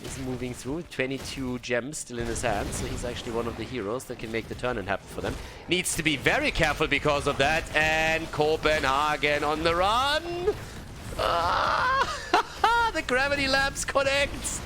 is moving through. 22 gems still in his hands, so he's actually one of the heroes that can make the turn and happen for them. Needs to be very careful because of that. And Copenhagen on the run. Ah! The gravity lapse connects.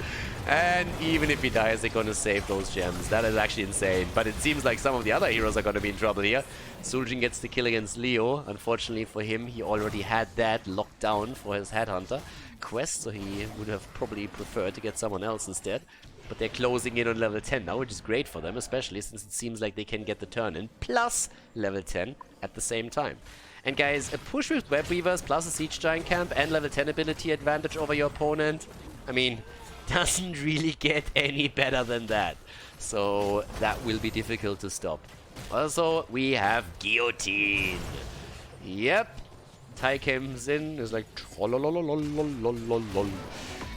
And even if he dies, they're gonna save those gems. That is actually insane. But it seems like some of the other heroes are gonna be in trouble here. Suljin gets the kill against Leo. Unfortunately for him, he already had that locked down for his Headhunter quest, so he would have probably preferred to get someone else instead. But they're closing in on level 10 now, which is great for them, especially since it seems like they can get the turn in plus level 10 at the same time. And guys, a push with Web Weavers plus a Siege Giant Camp and level 10 ability advantage over your opponent, I mean, doesn't really get any better than that. So that will be difficult to stop. Also, we have Guillotine. Yep. Tai comes in, is like trollololololololol.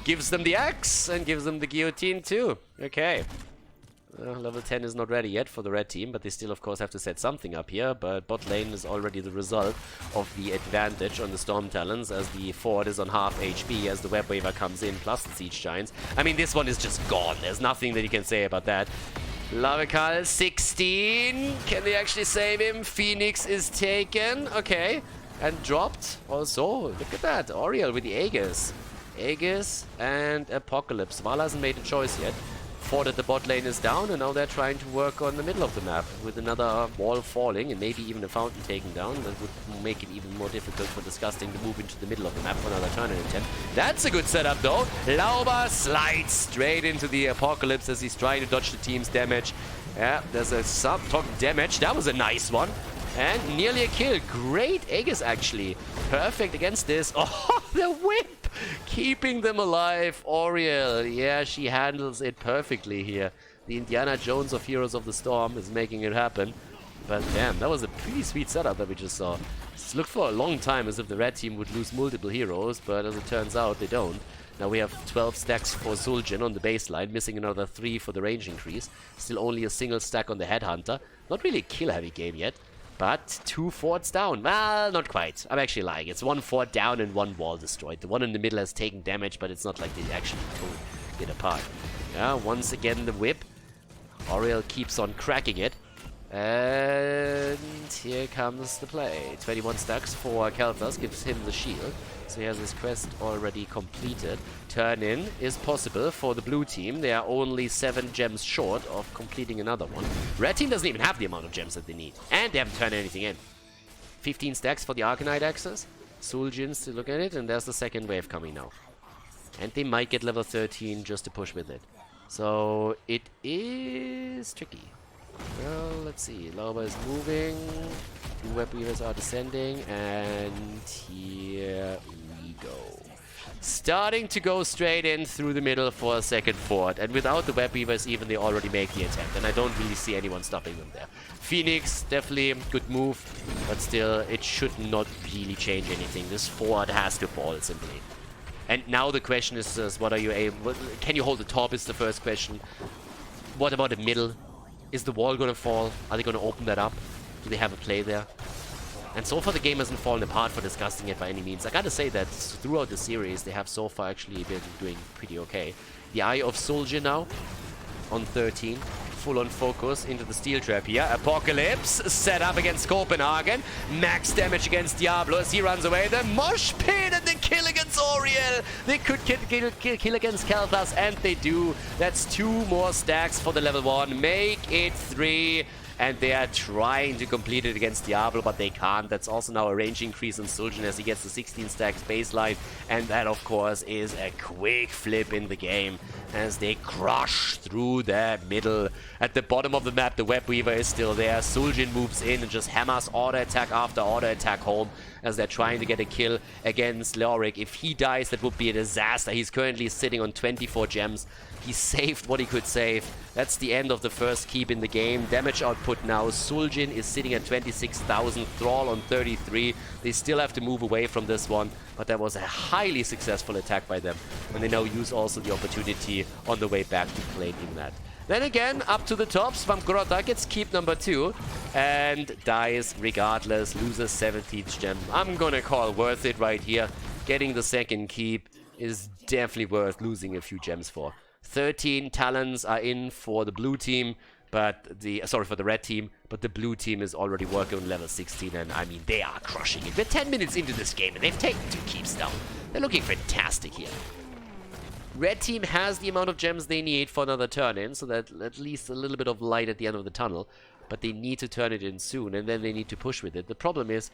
Gives them the axe and gives them the guillotine too. Okay. Level 10 is not ready yet for the red team, but they still of course have to set something up here. But bot lane is already the result of the advantage on the Storm Talons, as the Ford is on half HP as the Web Waver comes in, plus the Siege Giants. I mean, this one is just gone. There's nothing that you can say about that. Lavikal 16. Can they actually save him? Phoenix is taken. Okay. And dropped. Also, look at that. Oriel with the Aegis. Aegis and Apocalypse. Vala hasn't made a choice yet. Ford at the bot lane is down, and now they're trying to work on the middle of the map with another wall falling and maybe even a fountain taken down. That would make it even more difficult for Disgusting to move into the middle of the map for another turn in intent. That's a good setup though. Laubers slides straight into the Apocalypse as he's trying to dodge the team's damage. Yeah, there's a sub-talk damage. That was a nice one. And nearly a kill. Great Aegis actually. Perfect against this. Oh, the whip! Keeping them alive. Oriel, yeah, she handles it perfectly here. The Indiana Jones of Heroes of the Storm is making it happen. But damn, that was a pretty sweet setup that we just saw. It's looked for a long time as if the red team would lose multiple heroes, but as it turns out, they don't. Now we have 12 stacks for Suljin on the baseline, missing another 3 for the range increase. Still only a single stack on the Headhunter. Not really a kill-heavy game yet. But 2 forts down. Well, not quite. I'm actually lying. It's 1 fort down and 1 wall destroyed. The one in the middle has taken damage, but it's not like they actually tore it apart. Yeah, once again the whip. Oriel keeps on cracking it. And here comes the play. 21 stacks for Khaldor, gives him the shield. So he has his quest already completed. Turn in is possible for the blue team. They are only 7 gems short of completing another one. Red team doesn't even have the amount of gems that they need. And they haven't turned anything in. 15 stacks for the Arcanite access. Suljin's to look at it, and there's the second wave coming now. And they might get level 13 just to push with it. So it is tricky. Well, let's see. Lauber is moving. 2 web weavers are descending, and here we go. Starting to go straight in through the middle for a second fort, and without the web weavers even, they already make the attempt, and I don't really see anyone stopping them there. Phoenix, definitely a good move, but still, it should not really change anything. This fort has to fall, simply. And now the question is what are you able... Can you hold the top is the first question. What about the middle? Is the wall going to fall? Are they going to open that up? Do they have a play there? And so far the game hasn't fallen apart for Disgusting yet by any means. I gotta say that throughout the series they have so far actually been doing pretty okay. The Eye of Suljin now on 13. Full on focus into the steel trap here. Apocalypse set up against Copenhagen. Max damage against Diablo as he runs away. The mosh pit and the kill against Oriel. They could kill against Khaldor, and they do. That's 2 more stacks for the level 1. Make it 3. And they are trying to complete it against Diablo, but they can't. That's also now a range increase on Suljin as he gets the 16 stacks baseline. And that, of course, is a quick flip in the game as they crush through the middle. At the bottom of the map, the Web Weaver is still there. Suljin moves in and just hammers auto attack after auto attack home as they're trying to get a kill against Leoric. If he dies, that would be a disaster. He's currently sitting on 24 gems. He saved what he could save. That's the end of the first keep in the game. Damage output now. Suljin is sitting at 26,000. Thrall on 33. They still have to move away from this one. But that was a highly successful attack by them. And they now use also the opportunity on the way back to claim in that. Then again, up to the top. Svamgrota gets keep number 2. And dies regardless. Loses 17th gem. I'm gonna call worth it right here. Getting the second keep is definitely worth losing a few gems for. 13 talents are in for the blue team, but for the red team, but the blue team is already working on level 16, and I mean, they are crushing it. We're 10 minutes into this game, and they've taken 2 keeps down. They're looking fantastic here. Red team has the amount of gems they need for another turn in, so that at least a little bit of light at the end of the tunnel. But they need to turn it in soon, and then they need to push with it. The problem is,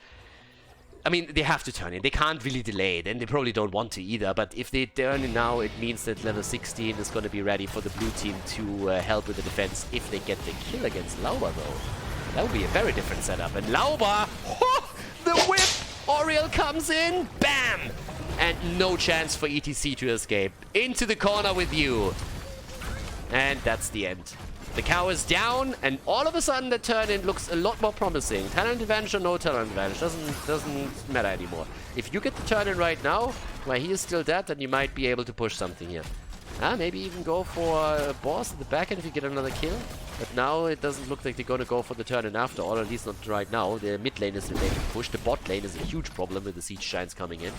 I mean, they have to turn in. They can't really delay it, and they probably don't want to either. But if they turn in now, it means that level 16 is going to be ready for the blue team to help with the defense if they get the kill against Lauber, though. That would be a very different setup. And Lauber, the whip! Oriel comes in, bam! And no chance for ETC to escape. Into the corner with you. And that's the end. The cow is down, and all of a sudden the turn-in looks a lot more promising. Talent advantage or no talent advantage doesn't matter anymore. If you get the turn-in right now, while he is still dead, then you might be able to push something here. Maybe even go for a boss at the back end if you get another kill. But now it doesn't look like they're going to go for the turn-in after all, at least not right now. The mid lane is being pushed. The bot lane is a huge problem with the siege shines coming in.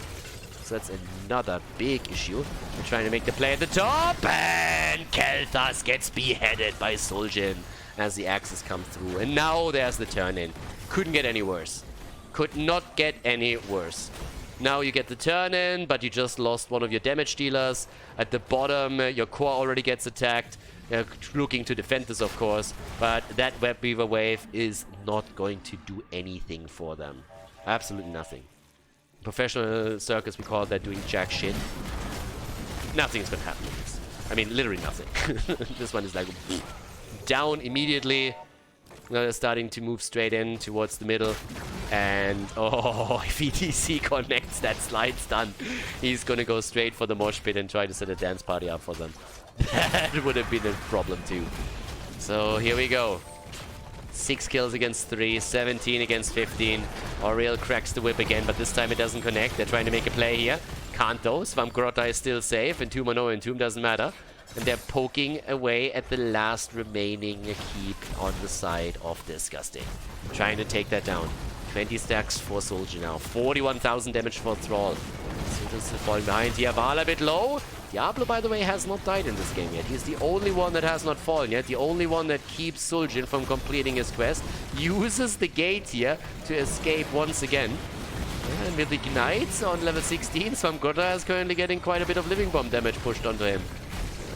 So that's another big issue. They're trying to make the play at the top, and Kel'Thas gets beheaded by Suljin as the axes come through. And now there's the turn-in. Couldn't get any worse. Could not get any worse. Now you get the turn-in, but you just lost one of your damage dealers. At the bottom, your core already gets attacked. They're looking to defend this, of course, but that Web Weaver wave is not going to do anything for them. Absolutely nothing. Professional circus, we call that doing jack shit. Nothing's gonna happen with this. I mean, literally nothing. This one is like down immediately. They're starting to move straight in towards the middle. And oh, if ETC connects that slide stun, he's gonna go straight for the mosh pit and try to set a dance party up for them. That would have been a problem too. So here we go. 6 kills against 3, 17 against 15. Oriel cracks the whip again, but this time it doesn't connect. They're trying to make a play here. Can't though. Svamgrotta is still safe. Entomb or no Entomb, doesn't matter. And they're poking away at the last remaining keep on the side of Disgusting. Trying to take that down. 20 stacks for Soldier now. 41,000 damage for Thrall. So this is falling behind here. Vala a bit low. Diablo, by the way, has not died in this game yet. He's the only one that has not fallen yet. The only one that keeps Suljin from completing his quest. Uses the gate here to escape once again. And with the Ignites on level 16, Svamgrotta is currently getting quite a bit of Living Bomb damage pushed onto him.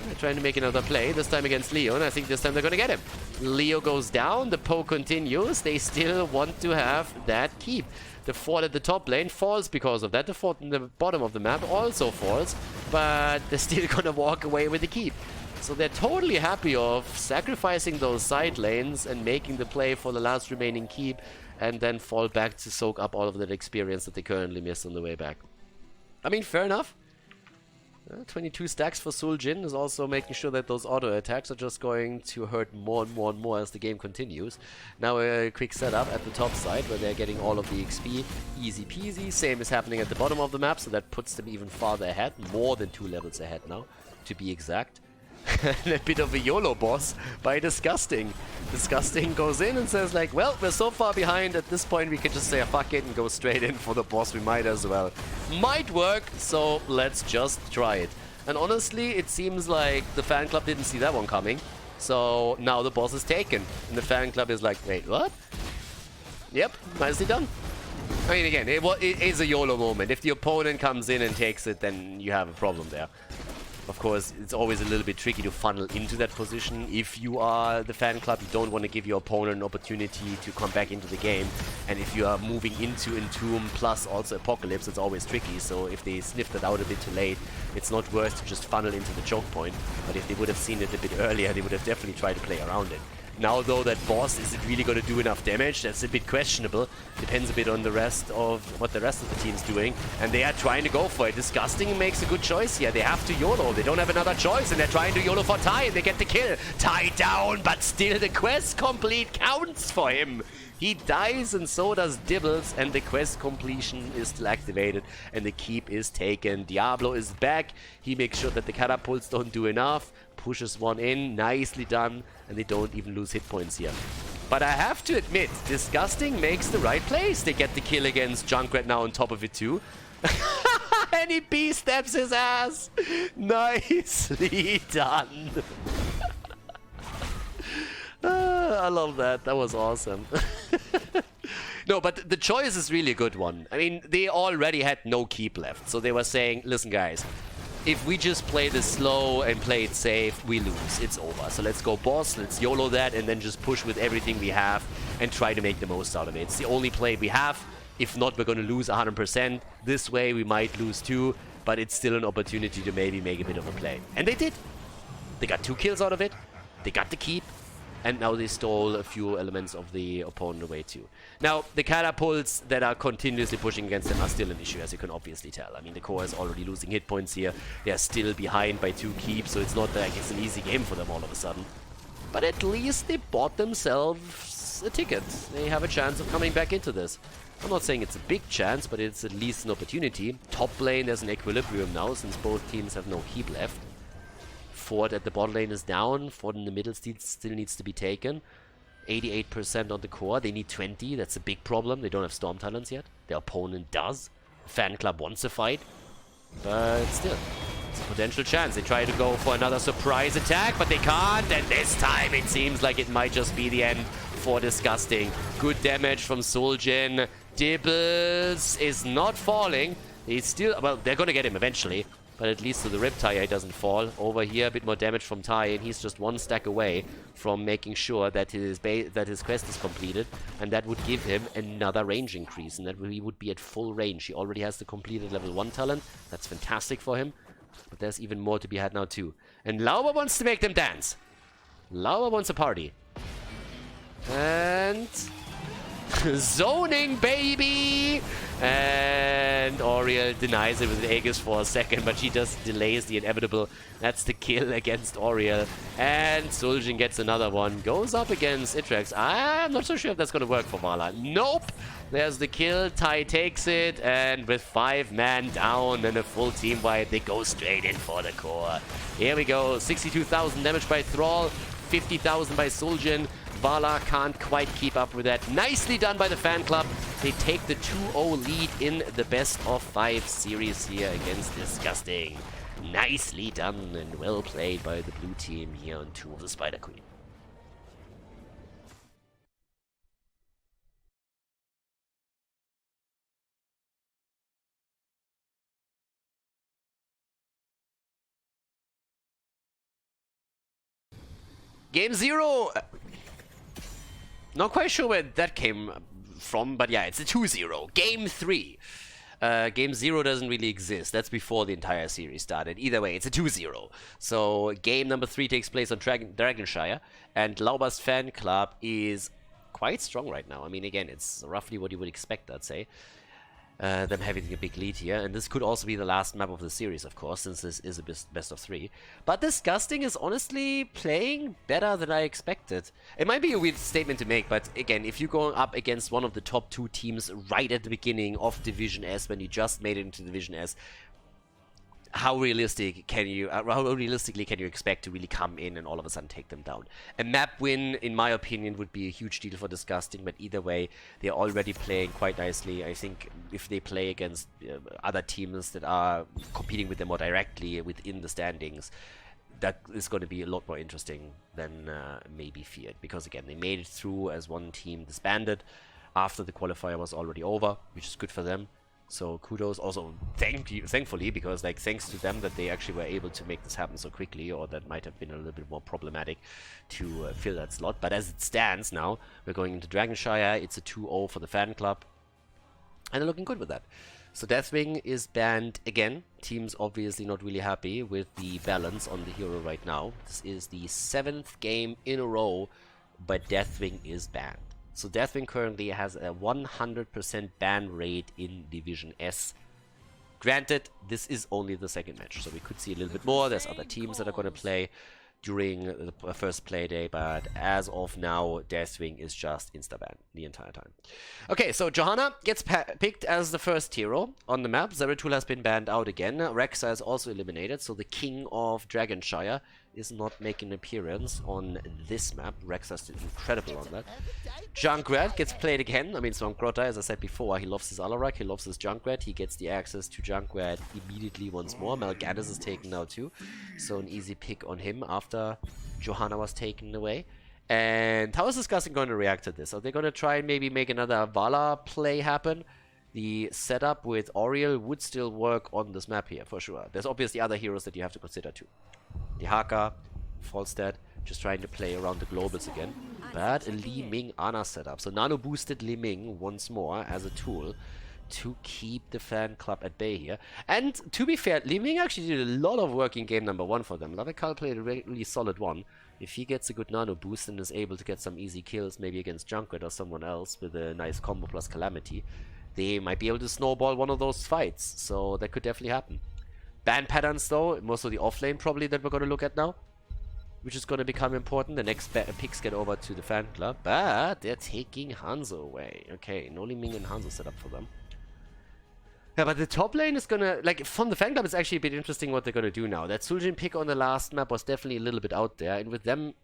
They're trying to make another play, this time against Leo, and I think this time they're going to get him. Leo goes down, the poke continues. They still want to have that keep. The fort at the top lane falls because of that. The fort in the bottom of the map also falls, but they're still gonna walk away with the keep. So they're totally happy of sacrificing those side lanes and making the play for the last remaining keep, and then fall back to soak up all of that experience that they currently missed on the way back. I mean, fair enough. 22 stacks for Suljin is also making sure that those auto attacks are just going to hurt more and more and more as the game continues. Now a quick setup at the top side where they're getting all of the XP. Easy peasy. Same is happening at the bottom of the map, so that puts them even farther ahead. More than 2 levels ahead now, to be exact. And a bit of a YOLO boss by Disgusting. Disgusting goes in and says like, well, we're so far behind at this point we can just say fuck it and go straight in for the boss. We might as well. Might work, so let's just try it. And honestly, it seems like the fan club didn't see that one coming. So now the boss is taken. And the fan club is like, wait, what? Yep, nicely done. I mean, again, it is a YOLO moment. If the opponent comes in and takes it, then you have a problem there. Of course, it's always a little bit tricky to funnel into that position. If you are the fan club, you don't want to give your opponent an opportunity to come back into the game. And if you are moving into Entomb plus also Apocalypse, it's always tricky. So if they sniffed it out a bit too late, it's not worth to just funnel into the choke point. But if they would have seen it a bit earlier, they would have definitely tried to play around it. Now, though, that boss, is it really going to do enough damage? That's a bit questionable. Depends a bit on the rest of what the rest of the team's doing. And they are trying to go for it. Disgusting makes a good choice here. They have to YOLO. They don't have another choice, and they're trying to YOLO for Ty, and they get the kill. Ty down, but still the quest complete counts for him. He dies, and so does Dibbles, and the quest completion is still activated, and the keep is taken. Diablo is back. He makes sure that the catapults don't do enough. Pushes one in, nicely done, and they don't even lose hit points here. But I have to admit, Disgusting makes the right plays. They get the kill against Junkrat now on top of it too. And he B-steps his ass. Nicely done. I love that. That was awesome. No, but the choice is really a good one. I mean, they already had no keep left. So they were saying, listen guys, if we just play this slow and play it safe, we lose. It's over. So let's go boss, let's YOLO that, and then just push with everything we have and try to make the most out of it. It's the only play we have. If not, we're going to lose 100%. This way, we might lose too, but it's still an opportunity to maybe make a bit of a play. And they did. They got 2 kills out of it. They got the keep. And now they stole a few elements of the opponent away too. Now, the catapults that are continuously pushing against them are still an issue, as you can obviously tell. I mean, the core is already losing hit points here. They're still behind by 2 keeps, so it's not like it's an easy game for them all of a sudden. But at least they bought themselves a ticket. They have a chance of coming back into this. I'm not saying it's a big chance, but it's at least an opportunity. Top lane, there's an equilibrium now, since both teams have no keep left. Ford at the bot lane is down. Ford in the middle still needs to be taken. 88% on the core. They need 20. That's a big problem. They don't have Storm Talents yet. Their opponent does. Fan Club wants a fight. But still, it's a potential chance. They try to go for another surprise attack, but they can't. And this time it seems like it might just be the end for Disgusting. Good damage from Soljin. Dibbles is not falling. He's still... Well, they're going to get him eventually. But at least to the Riptide, he doesn't fall. Over here, a bit more damage from Tai, and he's just 1 stack away from making sure that his quest is completed. And that would give him another range increase, and that he would be at full range. He already has the completed level 1 talent. That's fantastic for him. But there's even more to be had now, too. And Lauber wants to make them dance. Lauber wants a party. And... zoning, baby! And Oriel denies it with Aegis for a second, but she just delays the inevitable. That's the kill against Oriel. And Suljin gets another one. Goes up against Itrex. I'm not so sure if that's going to work for Vala. Nope! There's the kill. Tai takes it. And with 5 man down and a full team wipe, they go straight in for the core. Here we go. 62,000 damage by Thrall. 50,000 by Suljin. Vala can't quite keep up with that. Nicely done by the Fan Club. They take the 2-0 lead in the best of 5 series here against Disgusting. Nicely done and well played by the blue team here on Tomb of the Spider Queen. Game 0! Not quite sure where that came from, but yeah, it's a 2-0. Game 3. Game 0 doesn't really exist. That's before the entire series started. Either way, it's a 2-0. So game number 3 takes place on Dragonshire, and Laubers Fanclub is quite strong right now. I mean, again, it's roughly what you would expect, I'd say. Them having a big lead here, and this could also be the last map of the series, of course, since this is a best of 3. But Disgusting is honestly playing better than I expected. It might be a weird statement to make, but again, if you're going up against one of the top 2 teams right at the beginning of Division S, when you just made it into Division S, how realistically can you expect to really come in and all of a sudden take them down? A map win, in my opinion, would be a huge deal for Disgusting, but either way, they're already playing quite nicely. I think if they play against other teams that are competing with them more directly within the standings, that is going to be a lot more interesting than maybe feared. Because again, they made it through as one team disbanded after the qualifier was already over, which is good for them. So kudos also, thankfully, because like thanks to them that they actually were able to make this happen so quickly, or that might have been a little bit more problematic to fill that slot. But as it stands now, we're going into Dragonshire. It's a 2-0 for the Fan Club, and they're looking good with that. So Deathwing is banned again. Team's obviously not really happy with the balance on the hero right now. This is the 7th game in a row, but Deathwing is banned. So Deathwing currently has a 100% ban rate in Division S. Granted, this is only the 2nd match, so we could see a little bit more. There's other teams that are going to play during the first play day, but as of now, Deathwing is just insta-ban the entire time. Okay, so Johanna gets picked as the first hero on the map. Zeratul has been banned out again. Rexa is also eliminated, so the king of Dragonshire is not making an appearance on this map. Rexa's did incredible on that. Junkrat gets played again. I mean, Swampgrotta, as I said before, he loves his Alarak, he loves his Junkrat. He gets the access to Junkrat immediately once more. Mal'Ganis is taken now too, so an easy pick on him after Johanna was taken away. And how is Disgusting going to react to this? Are they going to try and maybe make another Vala play happen? the setup with Oriel would still work on this map here, for sure. There's obviously other heroes that you have to consider too. The Haka, Falstad, just trying to play around the globals again. But a Li Ming Ana setup. So nano boosted Li Ming once more as a tool to keep the fan club at bay here. And to be fair, Li Ming actually did a lot of work in game number 1 for them. Lavekal played a really solid one. If he gets a good nano boost and is able to get some easy kills, maybe against Junkrat or someone else with a nice combo plus Calamity, they might be able to snowball one of those fights. So that could definitely happen. Ban patterns though, most of the offlane probably that we're going to look at now, which is going to become important. The next picks get over to the fan club, but they're taking Hanzo away. Okay, no Li Ming and Hanzo set up for them. Yeah, but the top lane is gonna, like, from the fan club, it's actually a bit interesting what they're gonna do now. That Suljin pick on the last map was definitely a little bit out there, and with them,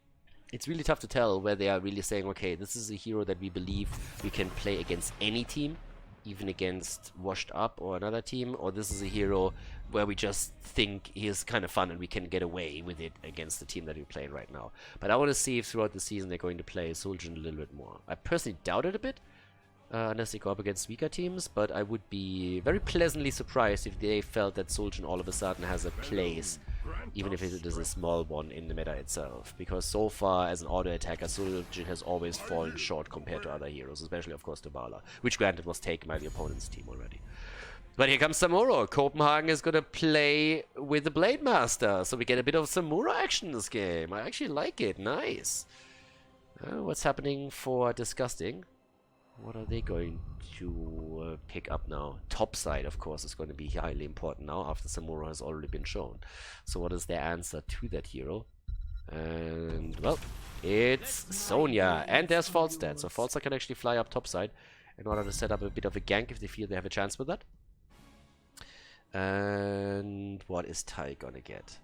it's really tough to tell where they are really saying, okay, this is a hero that we believe we can play against any team, even against Washed Up or another team, or this is a hero where we just think he is kind of fun and we can get away with it against the team that we're playing right now. But I want to see if throughout the season they're going to play Suljin a little bit more. I personally doubt it a bit, unless they go up against weaker teams, but I would be very pleasantly surprised if they felt that Suljin all of a sudden has a place, even if it is a small one in the meta itself. Because so far, as an auto-attacker, Suljin has always fallen short compared to other heroes, especially, of course, Dybala, which granted was taken by the opponent's team already. But here comes Samuro. Copenhagen is going to play with the Blade Master, so we get a bit of Samuro action in this game. I actually like it. Nice. What's happening for Disgusting? What are they going to pick up now? Topside, of course, is going to be highly important now after Samuro has already been shown. So what is their answer to that hero? And, well, it's Sonya. And there's Falstad. So Falstad can actually fly up topside in order to set up a bit of a gank if they feel they have a chance with that. And what is Tai gonna get?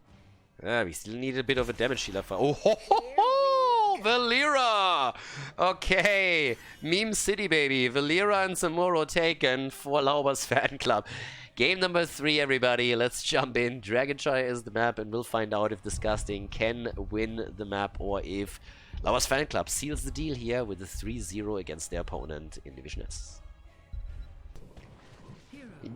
We still need a bit of a damage healer for... Oh, ho, ho, ho! Valera! Okay, Meme City, baby. Valera and Samuro taken for Laubers Fanclub. Game number 3, everybody. Let's jump in. Dragonshire is the map, and we'll find out if Disgusting can win the map or if Laubers Fanclub seals the deal here with a 3-0 against their opponent in Division S.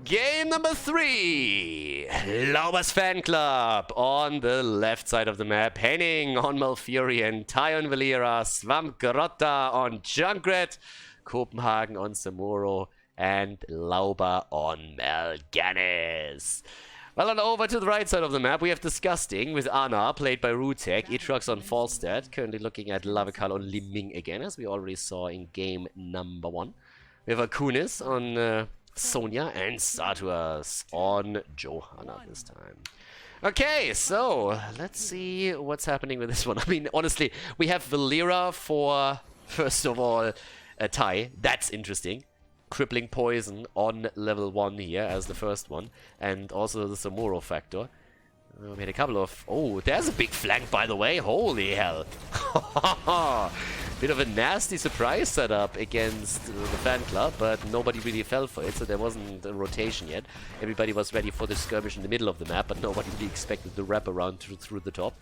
Game number 3, Laubers Fanclub on the left side of the map. Henning on Malfurion, Tai on Valera, Swamp Grotta on Junkrat, Copenhagen on Samuro, and Lauber on Mal'Ganis. Well, and over to the right side of the map, we have Disgusting with Ana, played by Rutek, Itrox on Falstad, currently looking at Lavekal on Li Ming again, as we already saw in game number 1. We have Akunis on... Sonya and Satuas on Johanna this time. Okay, so let's see what's happening with this one. I mean, honestly, we have Valera for, first of all, Tai. That's interesting. Crippling Poison on level 1 here as the first one. And also the Samuro factor. We had a couple of... Oh, there's a big flank, by the way. Holy hell. Bit of a nasty surprise setup against the fan club, but nobody really fell for it, so there wasn't a rotation yet. Everybody was ready for the skirmish in the middle of the map, but nobody really expected the wrap around through the top.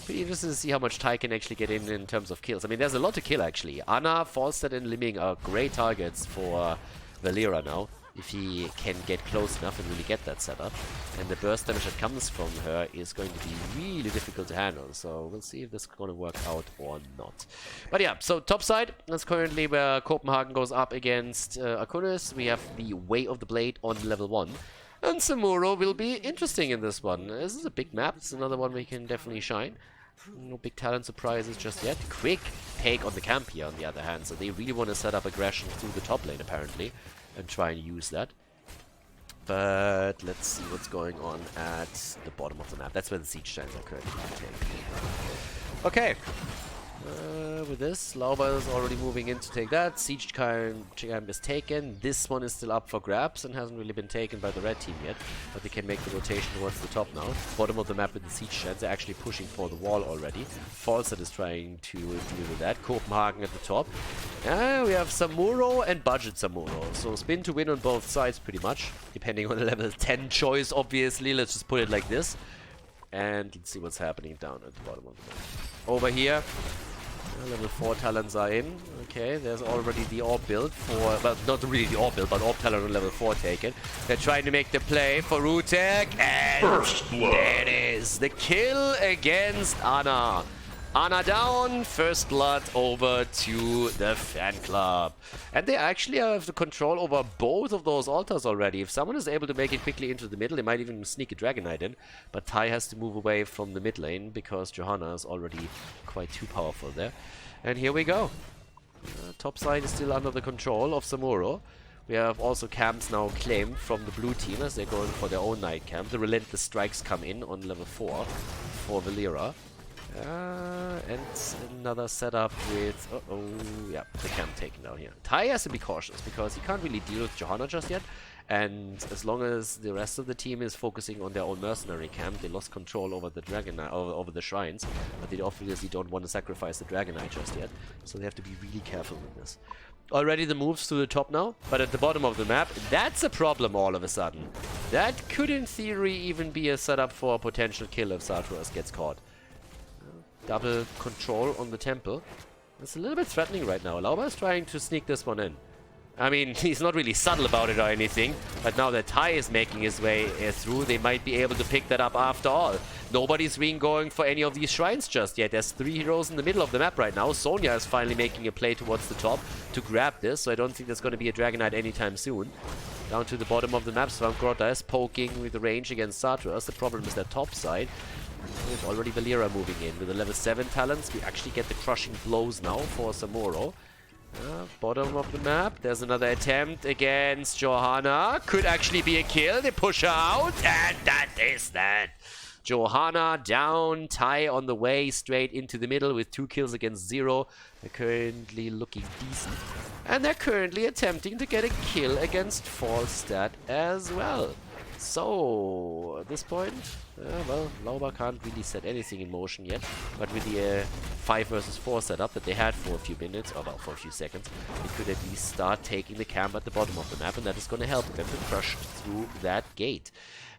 Pretty interested to see how much Tai can actually get in terms of kills. I mean, there's a lot to kill, actually. Ana, Falstad, and Li Ming are great targets for Valera now, if he can get close enough and really get that setup. And the burst damage that comes from her is going to be really difficult to handle. So we'll see if this is going to work out or not. But yeah, so top side, that's currently where Copenhagen goes up against Akunis. We have the Way of the Blade on level 1. And Samuro will be interesting in this one. This is a big map. It's another one where he can definitely shine. No big talent surprises just yet. Quick take on the camp here, on the other hand. So they really want to set up aggression through the top lane, apparently, and try and use that. But let's see what's going on at the bottom of the map. That's where the siege giants are currently taking. Okay. With this, Lauber is already moving in to take that. Siege camp is taken. This one is still up for grabs and hasn't really been taken by the red team yet. But they can make the rotation towards the top now. Bottom of the map with the siege giants. They're actually pushing for the wall already. Falstad is trying to deal with that. Copenhagen at the top. We have Samuro and Budget Samuro. So spin to win on both sides pretty much. Depending on the level 10 choice, obviously. Let's just put it like this. And let's see what's happening down at the bottom of the map. Over here. Level 4 talents are in. Okay, there's already the orb build for, well, not really the orb build, but orb talent on level 4 taken. They're trying to make the play for Rutek, and First blood. there it is, the kill against Ana. Ana down, first blood over to the fan club. And they actually have the control over both of those altars already. If someone is able to make it quickly into the middle, they might even sneak a Dragon Knight in. But Tai has to move away from the mid lane because Johanna is already quite too powerful there. And here we go. Top side is still under the control of Samuro. We have also camps now claimed from the blue team as they're going for their own night camp. The Relentless Strikes come in on level 4 for Valera. And another setup with... yeah, the camp taken down here. Tai has to be cautious because he can't really deal with Johanna just yet. And as long as the rest of the team is focusing on their own mercenary camp, they lost control over the Dragon Knight, over the shrines. But they obviously don't want to sacrifice the Dragon Knight just yet. So they have to be really careful with this. Already the moves to the top now, but at the bottom of the map, that's a problem all of a sudden. That could in theory even be a setup for a potential kill if Sartoras gets caught. Double control on the temple. It's a little bit threatening right now. Laubers is trying to sneak this one in. I mean, he's not really subtle about it or anything, but now that Tai is making his way through, they might be able to pick that up after all. Nobody's been going for any of these shrines just yet. There's 3 heroes in the middle of the map right now. Sonya is finally making a play towards the top to grab this, so I don't think there's going to be a Dragon Knight anytime soon. Down to the bottom of the map, Svankgrotta is poking with the range against Sartoras. The problem is that top side. There's already Valera moving in. With the level 7 talents, we actually get the crushing blows now for Samuro. Bottom of the map, there's another attempt against Johanna. Could actually be a kill. They push her out, and that is that. Johanna down, Tai on the way straight into the middle with 2 kills against 0. They're currently looking decent. And they're currently attempting to get a kill against Falstad as well. So, at this point, well, Lauber can't really set anything in motion yet, but with the 5 versus 4 setup that they had for a few minutes, or well, for a few seconds, they could at least start taking the camp at the bottom of the map, and that is going to help them to crush through that gate.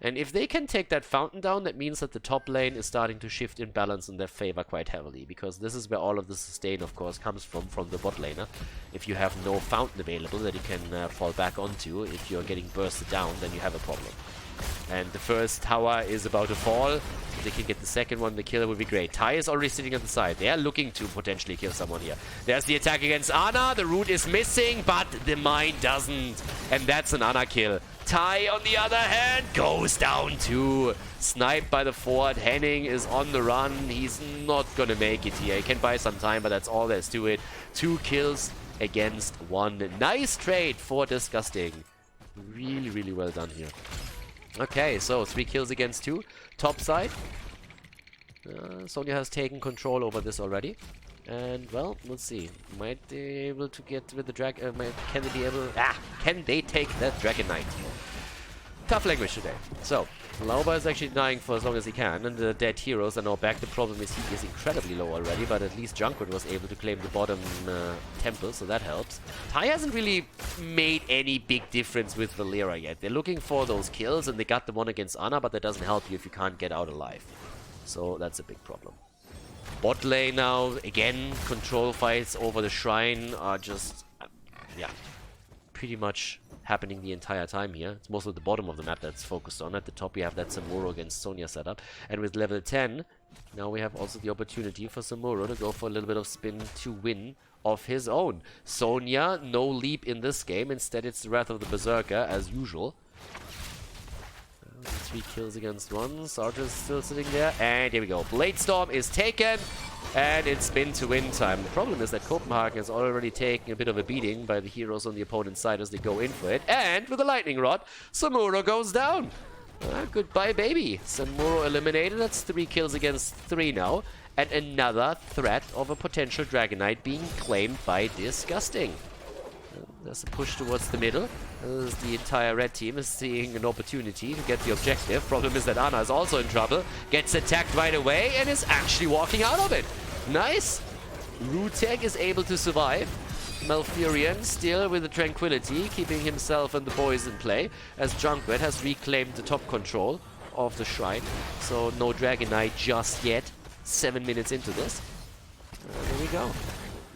And if they can take that fountain down, that means that the top lane is starting to shift in balance in their favor quite heavily, because this is where all of the sustain, of course, comes from the bot laner. If you have no fountain available that you can fall back onto, if you're getting bursted down, then you have a problem. And the first tower is about to fall. If they can get the second one, the killer would be great. Tai is already sitting on the side. They are looking to potentially kill someone here. There's the attack against Ana. The root is missing, but the mine doesn't. And that's an Ana kill. Tai, on the other hand, goes down too. Sniped by the fort. Henning is on the run. He's not going to make it here. He can buy some time, but that's all there's to it. 2 kills against 1. Nice trade for Disgusting. Really, really well done here. Okay, so 3 kills against 2. Top side. Sonya has taken control over this already. And, well, let's see. Might they be able to get with the dragon... can they be able... can they take that Dragon Knight? Tough language today. So, Lauber is actually dying for as long as he can, and the dead heroes are now back. The problem is he is incredibly low already, but at least Junkrat was able to claim the bottom temple, so that helps. Tai hasn't really made any big difference with Valera yet. They're looking for those kills, and they got the one against Ana, but that doesn't help you if you can't get out alive. So that's a big problem. Bot lane now, again, control fights over the shrine are just, yeah, pretty much happening the entire time here. It's mostly the bottom of the map that's focused on. At the top we have that Samuro against Sonya setup. And with level 10, now we have also the opportunity for Samuro to go for a little bit of spin to win of his own. Sonya, no leap in this game. Instead it's the Wrath of the Berserker as usual. 3 kills against 1. Sartre is still sitting there. And here we go. Bladestorm is taken. And it's spin to win time. The problem is that Copenhagen is already taking a bit of a beating by the heroes on the opponent's side as they go in for it. And with a lightning rod, Samuro goes down. Goodbye, baby. Samuro eliminated. That's 3 kills against 3 now. And another threat of a potential Dragon Knight being claimed by Disgusting. There's a push towards the middle. As the entire red team is seeing an opportunity to get the objective. Problem is that Ana is also in trouble. Gets attacked right away and is actually walking out of it. Nice. Rutek is able to survive. Malfurion still with the tranquility, keeping himself and the boys in play. As Junkrat has reclaimed the top control of the shrine. So no Dragon Knight just yet. 7 minutes into this. There we go.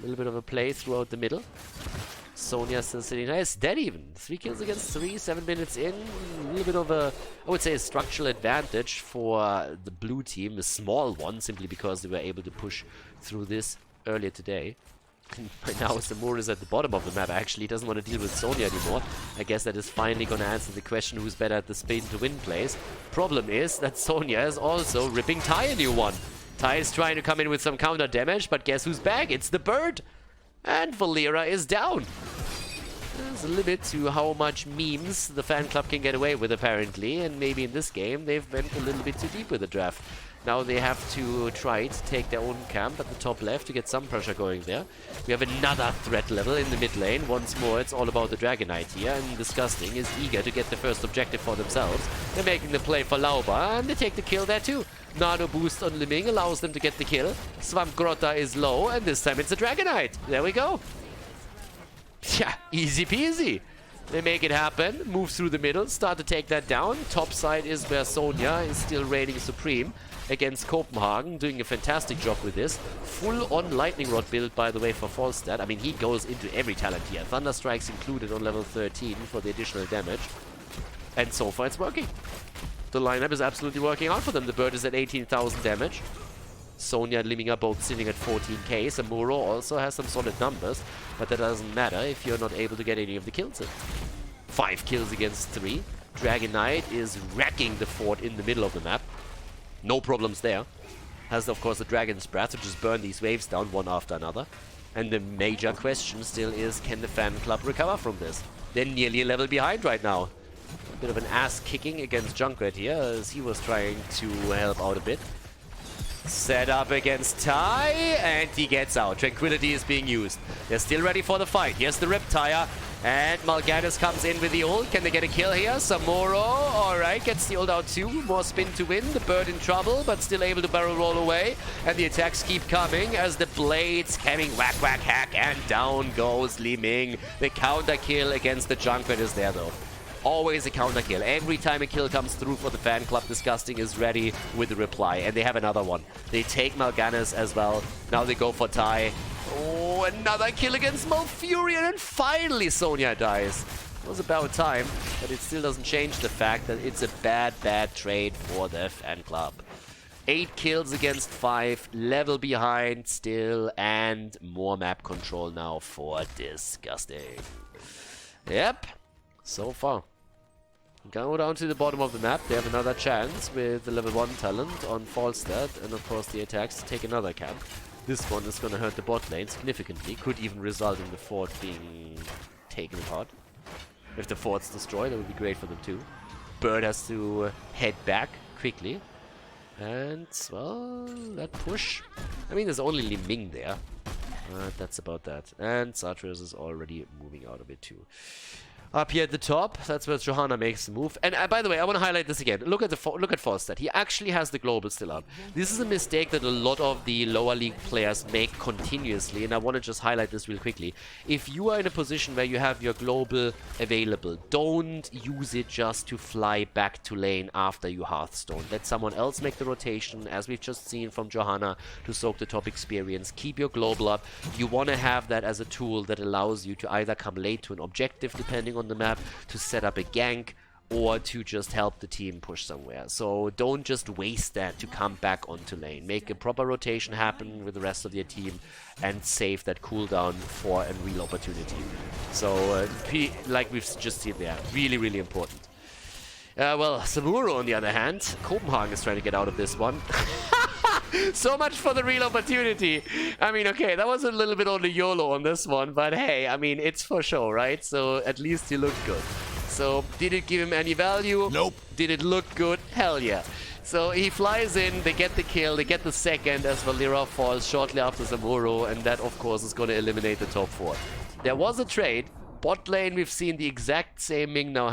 A little bit of a play throughout the middle. Sonya still sitting nice. Dead even. 3 kills against 3, 7 minutes in. A little bit of a, I would say, a structural advantage for the blue team. A small one, simply because they were able to push through this earlier today. Right now, Samur is at the bottom of the map, actually. He doesn't want to deal with Sonya anymore. I guess that is finally going to answer the question who's better at the spin to win plays. Problem is that Sonya is also ripping Tai a new one. Tai is trying to come in with some counter damage, but guess who's back? It's the bird! And Valera is down. There's a limit to how much memes the fan club can get away with, apparently. And maybe in this game, they've went a little bit too deep with the draft. Now they have to try to take their own camp at the top left to get some pressure going there. We have another threat level in the mid lane. Once more, it's all about the Dragon Knight here. And Disgusting is eager to get the first objective for themselves. They're making the play for Lauber, and they take the kill there too. Nano boost on Liming allows them to get the kill. Swamp Grotta is low, and this time it's a Dragon Knight. There we go. Yeah, easy peasy. They make it happen, move through the middle, start to take that down. Top side is where Sonya is still reigning supreme against Copenhagen, doing a fantastic job with this. Full-on Lightning Rod build, by the way, for Falstad. I mean, he goes into every talent here. Thunder Strikes included on level 13 for the additional damage. And so far, it's working. The lineup is absolutely working out for them. The bird is at 18,000 damage. Sonya and Liming are both sitting at 14k. Samuro also has some solid numbers, but that doesn't matter if you're not able to get any of the kills in. 5 kills against 3. Dragon Knight is wrecking the fort in the middle of the map. No problems there. Has, of course, the Dragon's Breath to just burn these waves down one after another. And the major question still is, can the fan club recover from this? They're nearly a level behind right now. A bit of an ass-kicking against Junkrat here, as he was trying to help out a bit. Set up against Tai, and he gets out. Tranquility is being used. They're still ready for the fight. Here's the Riptire, and Mal'Ganis comes in with the ult. Can they get a kill here? Samuro, alright, gets the ult out too. More spin to win. The bird in trouble, but still able to barrel roll away. And the attacks keep coming as the blades coming whack, whack, hack, and down goes Li Ming. The counter kill against the Junkrat is there though. Always a counter kill. Every time a kill comes through for the fan club, Disgusting is ready with a reply. And they have another one. They take Mal'Ganis as well. Now they go for Tai. Oh, another kill against Malfurion. And finally Sonya dies. It was about time, but it still doesn't change the fact that it's a bad, bad trade for the fan club. 8 kills against 5. Level behind still. And more map control now for Disgusting. Yep. So far. Go down to the bottom of the map. They have another chance with the level 1 talent on Falstad, and of course the attacks to take another camp. This one is going to hurt the bot lane significantly. Could even result in the fort being taken apart. If the fort's destroyed, that would be great for them too. Bird has to head back quickly. And, well, that push. I mean, there's only Li Ming there. That's about that. And Sartreus is already moving out of it too. Up here at the top, that's where Johanna makes the move. And by the way, I want to highlight this again. Look at Falstad. He actually has the global still up. This is a mistake that a lot of the lower league players make continuously, and I want to just highlight this real quickly. If you are in a position where you have your global available, don't use it just to fly back to lane after you Hearthstone. Let someone else make the rotation, as we've just seen from Johanna, to soak the top experience. Keep your global up. You want to have that as a tool that allows you to either come late to an objective, depending on the map, to set up a gank, or to just help the team push somewhere. So don't just waste that to come back onto lane. Make a proper rotation happen with the rest of your team and save that cooldown for a real opportunity. So like we've just seen there, really, really important. Well, Samuro on the other hand, Copenhagen is trying to get out of this one. So much for the real opportunity. I mean, okay, that was a little bit on the YOLO on this one, but hey, I mean, it's for show, right? So at least he looked good. So did it give him any value? Nope. Did it look good? Hell yeah. So he flies in, they get the kill, they get the second as Valera falls shortly after Samuro, and that of course is going to eliminate the top 4. There was a trade. Bot lane, we've seen the exact same thing now,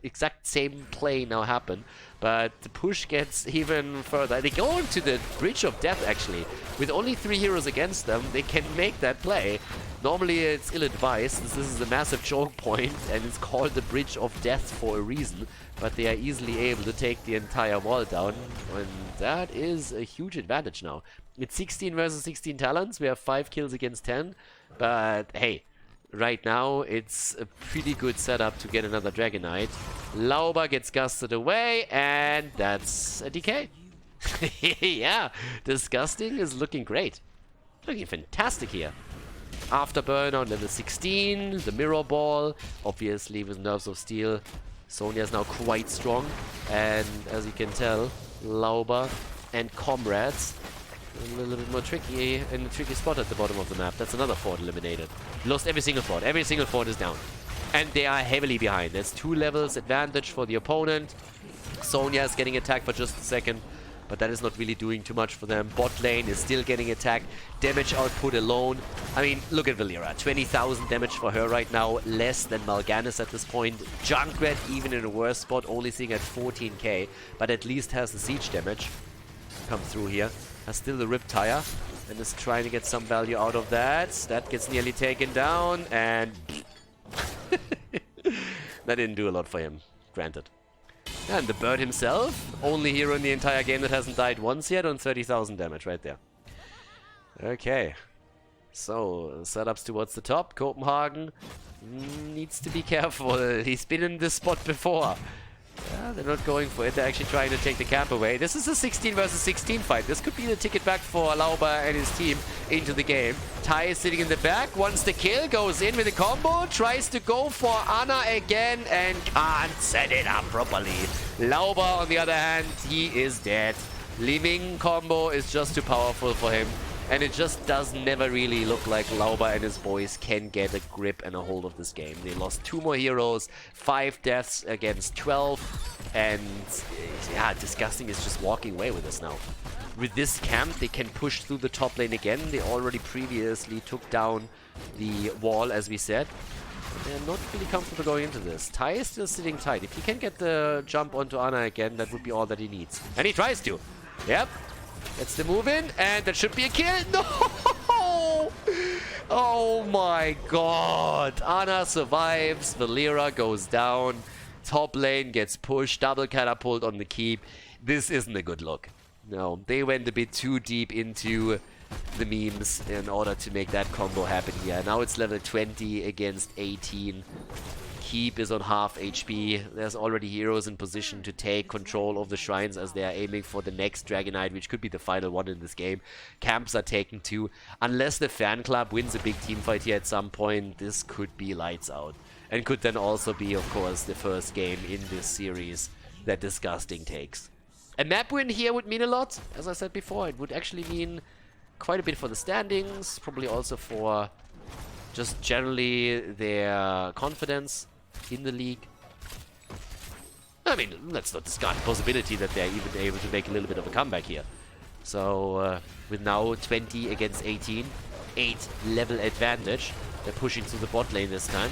exact same play now happen, but the push gets even further. They go into the Bridge of Death actually. With only 3 heroes against them, they can make that play. Normally it's ill-advised. This is a massive choke point, and it's called the Bridge of Death for a reason. But they are easily able to take the entire wall down, and that is a huge advantage now. It's 16 versus 16 talents. We have 5 kills against 10. But hey, right now it's a pretty good setup to get another Dragonite. Lauber gets gusted away, and that's a DK. Yeah, Disgusting is looking great. Looking fantastic here. Afterburn on level 16, the Mirror Ball, obviously with Nerves of Steel. Sonya is now quite strong, and as you can tell, Lauber and Comrades a little bit more tricky, in a tricky spot at the bottom of the map. That's another fort eliminated. Lost every single fort. Every single fort is down. And they are heavily behind. There's 2 levels advantage for the opponent. Sonya is getting attacked for just a second, but that is not really doing too much for them. Bot lane is still getting attacked. Damage output alone. I mean, look at Valeera. 20,000 damage for her right now. Less than Mal'Ganis at this point. Junkrat, even in a worse spot, only seeing at 14k, but at least has the siege damage come through here. Has still the Riptire and is trying to get some value out of that. That gets nearly taken down, and that didn't do a lot for him, granted. And the bird himself, only hero in the entire game that hasn't died once yet, on 30,000 damage right there. Okay, so setups towards the top. Copenhagen needs to be careful. He's been in this spot before. Yeah, they're not going for it. They're actually trying to take the camp away. This is a 16 versus 16 fight. This could be the ticket back for Lauber and his team into the game. Tai is sitting in the back, wants the kill, goes in with a combo, tries to go for Ana again and can't set it up properly. Lauber, on the other hand, he is dead. Leaving combo is just too powerful for him. And it just does never really look like Lauber and his boys can get a grip and a hold of this game. They lost 2 more heroes, 5 deaths against 12, and yeah, Disgusting is just walking away with this now. With this camp, they can push through the top lane again. They already previously took down the wall, as we said. But they're not really comfortable going into this. Tai is still sitting tight. If he can get the jump onto Ana again, that would be all that he needs. And he tries to. Yep. That's the move in, and that should be a kill. No! Oh my god. Ana survives. Valeera goes down. Top lane gets pushed. Double catapult on the keep. This isn't a good look. No, they went a bit too deep into the memes in order to make that combo happen here. Now it's level 20 against 18. Keep is on half HP. There's already heroes in position to take control of the shrines as they are aiming for the next Dragonite, which could be the final one in this game. Camps are taken too. Unless the fan club wins a big team fight here at some point, this could be lights out. And could then also be, of course, the first game in this series that Disgusting takes. A map win here would mean a lot. As I said before, it would actually mean quite a bit for the standings, probably also for just generally their confidence in the league. I mean, let's not discard the possibility that they're even able to make a little bit of a comeback here. So, with now 20 against 18, 8 level advantage, they're pushing through the bot lane this time.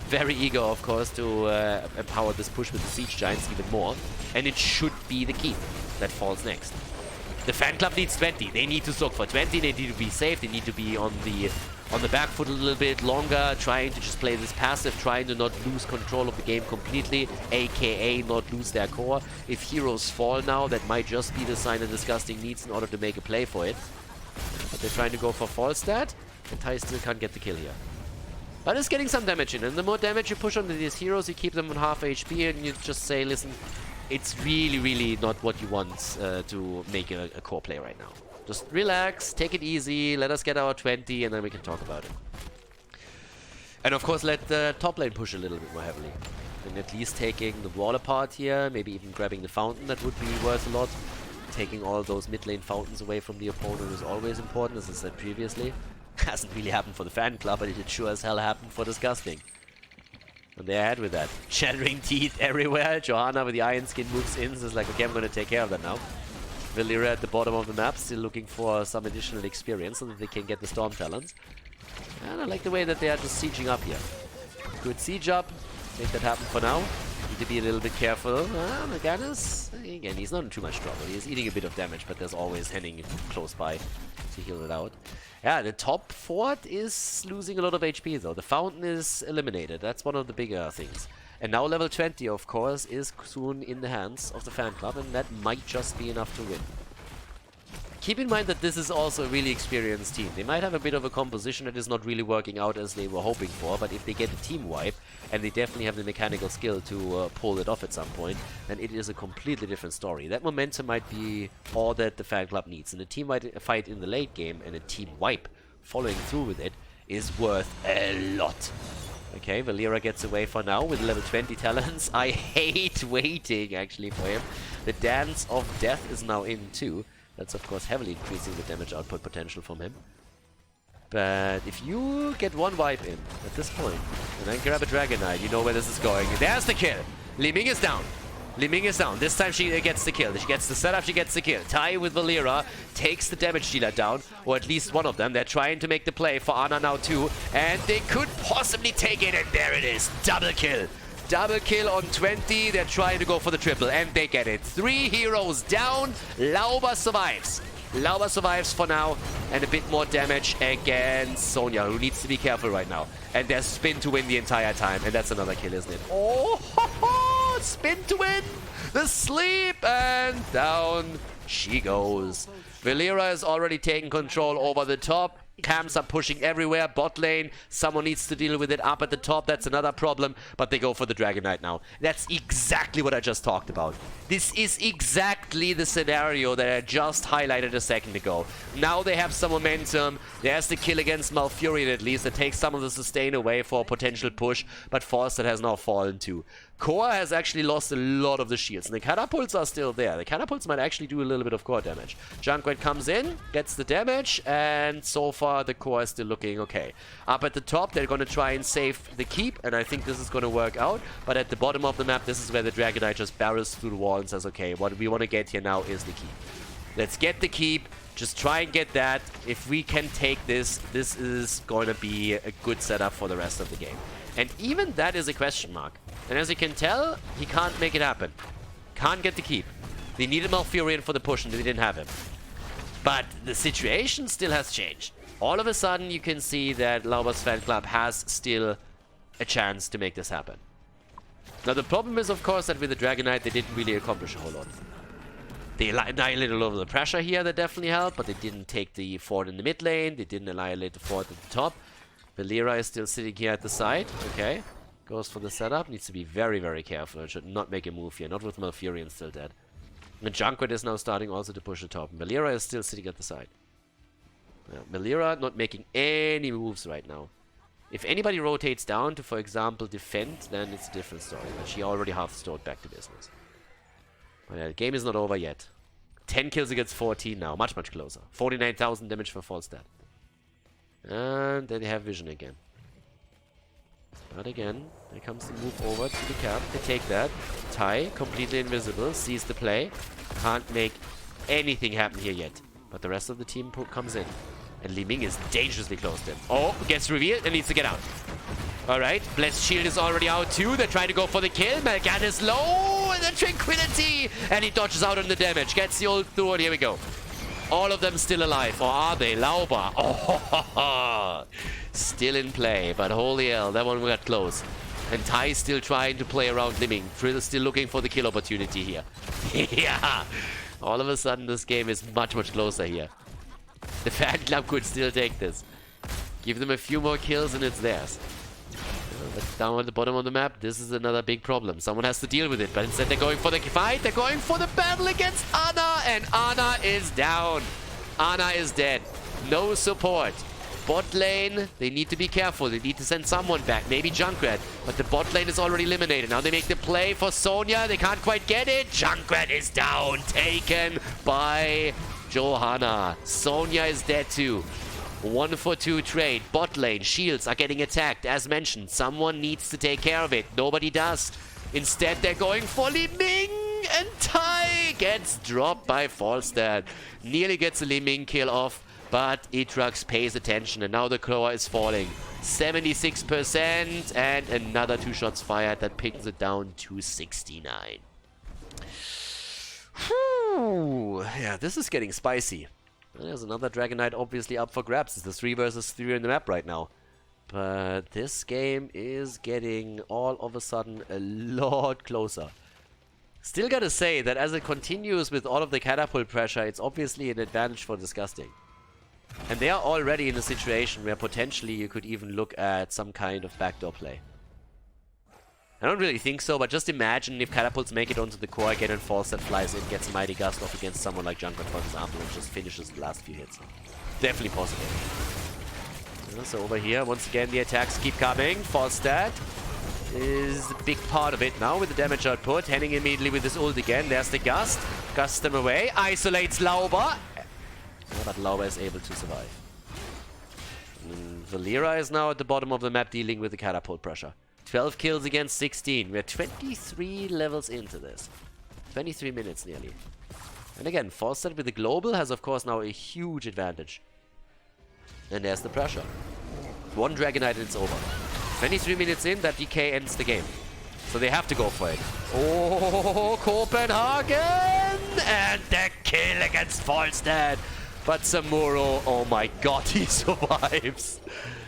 Very eager, of course, to empower this push with the Siege Giants even more. And it should be the keep that falls next. The fan club needs 20. They need to soak for 20. They need to be safe. They need to be on the back foot a little bit longer, trying to just play this passive, trying to not lose control of the game completely, aka not lose their core. If heroes fall now, that might just be the sign that Disgusting needs in order to make a play for it. But they're trying to go for false stat, and Tai still can't get the kill here. But it's getting some damage in, and the more damage you push onto these heroes, you keep them on half HP, and you just say, listen, it's really, really not what you want to make a core play right now. Just relax, take it easy, let us get our 20, and then we can talk about it. And of course, let the top lane push a little bit more heavily. And at least taking the wall apart here, maybe even grabbing the fountain, that would be worth a lot. Taking all those mid lane fountains away from the opponent is always important, as I said previously. Hasn't really happened for the fan club, but it did sure as hell happen for Disgusting. And they're ahead with that. Shattering teeth everywhere. Johanna with the iron skin moves in, so it's like, okay, I'm gonna take care of that now. Valeera at the bottom of the map, still looking for some additional experience so that they can get the Storm Talons. And I like the way that they are just sieging up here. Good siege up. Make that happen for now. Need to be a little bit careful. Mal'Ganis, again, he's not in too much trouble. He's eating a bit of damage, but there's always Henning close by to heal it out. Yeah, the top fort is losing a lot of HP though. The fountain is eliminated. That's one of the bigger things. And now level 20, of course, is soon in the hands of the fan club, and that might just be enough to win. keep in mind that this is also a really experienced team. They might have a bit of a composition that is not really working out as they were hoping for, but if they get a team wipe, and they definitely have the mechanical skill to pull it off at some point, then it is a completely different story. That momentum might be all that the fan club needs, and a team fight in the late game and a team wipe following through with it is worth a lot. Okay, Valera gets away for now with level 20 talents. I hate waiting, actually, for him. The Dance of Death is now in, too. That's, of course, heavily increasing the damage output potential from him. But if you get one wipe in at this point, and then grab a Dragon Knight, you know where this is going. There's the kill! Li Ming is down. Li Ming is down. This time she gets the kill. She gets the setup, she gets the kill. Tai with Valera takes the damage dealer down, or at least one of them. They're trying to make the play for Ana now too, and they could possibly take it, and there it is. Double kill. Double kill on 20. They're trying to go for the triple, and they get it. 3 heroes down. Lauber survives. Lauber survives for now, and a bit more damage against Sonya, who needs to be careful right now. And there's spin to win the entire time, and that's another kill, isn't it? Oh, ho, ho, spin to win! The sleep, and down she goes. Valera is already taking control over the top. Camps are pushing everywhere. Bot lane, someone needs to deal with it up at the top. That's another problem, but they go for the Dragon Knight now. That's exactly what I just talked about. This is exactly the scenario that I just highlighted a second ago. Now they have some momentum. There's the kill against Malfurion at least. That takes some of the sustain away for a potential push, but Forster has now fallen too. Core has actually lost a lot of the shields, and the catapults are still there. The catapults might actually do a little bit of core damage. Junkrat comes in, gets the damage, and so far the core is still looking okay. Up at the top, they're going to try and save the keep, and I think this is going to work out. But at the bottom of the map, this is where the Dragon Knight just barrels through the wall and says, okay, what we want to get here now is the keep. Let's get the keep. Just try and get that. If we can take this, this is going to be a good setup for the rest of the game. And even that is a question mark. And as you can tell, he can't make it happen. Can't get the keep. They needed Malfurion for the push and they didn't have him. But the situation still has changed. All of a sudden, you can see that Laubers Fanclub has still a chance to make this happen. Now, the problem is, of course, that with the Dragon Knight, they didn't really accomplish a whole lot. They annihilated a lot of the pressure here, that definitely helped, but they didn't take the fort in the mid lane. They didn't annihilate the fort at the top. Valera is still sitting here at the side. Okay. Goes for the setup. Needs to be very, very careful. Should not make a move here. Not with Malfurion still dead. And Junkrat is now starting also to push the top. And Valera is still sitting at the side. Yeah, Valera not making any moves right now. If anybody rotates down to, for example, defend, then it's a different story. But she already half stored back to business. But yeah, the game is not over yet. 10 kills against 14 now. Much, much closer. 49,000 damage for Falstad. And then they have vision again. But again, there comes the move over to the camp. They take that. Tai, completely invisible, sees the play. Can't make anything happen here yet. But the rest of the team comes in. And Li Ming is dangerously close to him. Oh, gets revealed and needs to get out. Alright, Blessed Shield is already out too. They're trying to go for the kill. Malgan is low and the Tranquility. And he dodges out on the damage. Gets the ult through and here we go. All of them still alive, or are they? Lauber. Oh, still in play, but holy hell, that one got close. And Tai still trying to play around Li Ming. Trill is still looking for the kill opportunity here. Yeah, all of a sudden this game is much, much closer here. The fan club could still take this. Give them a few more kills and it's theirs. But down at the bottom of the map, this is another big problem. Someone has to deal with it, but instead they're going for the fight. They're going for the battle against Ana, and Ana is down. Ana is dead. No support. Bot lane, they need to be careful. They need to send someone back, maybe Junkrat. But the bot lane is already eliminated. Now they make the play for Sonya. They can't quite get it. Junkrat is down, taken by Johanna. Sonya is dead too. 1-for-2 trade. Bot lane. Shields are getting attacked. As mentioned, someone needs to take care of it. Nobody does. Instead, they're going for Li Ming. And Tai gets dropped by Falstad. Nearly gets a Li Ming kill off. But Itrax pays attention. And now the core is falling. 76%. And another 2 shots fired. That pings it down to 69. Whew. Yeah, this is getting spicy. There's another Dragon Knight obviously up for grabs. It's the 3 versus 3 in the map right now. But this game is getting all of a sudden a lot closer. Still gotta say that as it continues with all of the catapult pressure, it's obviously an advantage for Disgusting. And they are already in a situation where potentially you could even look at some kind of backdoor play. I don't really think so, but just imagine if catapults make it onto the core again and Falstad flies in, gets a Mighty Gust off against someone like Junkrat, for example, and just finishes the last few hits. Definitely possible. Yeah, so over here, once again, the attacks keep coming. Falstad is a big part of it now with the damage output. Heading immediately with his ult again. There's the Gust. Gusts them away. Isolates Lauber. Yeah, but Lauber is able to survive. And Valera is now at the bottom of the map dealing with the catapult pressure. 12 kills against 16. We're 23 levels into this. 23 minutes nearly. And again, Falstad with the global has of course now a huge advantage. And there's the pressure. One Dragonite and it's over. 23 minutes in, that DK ends the game. So they have to go for it. Oh, Copenhagen! And the kill against Falstad. But Samuro, oh my god, he survives.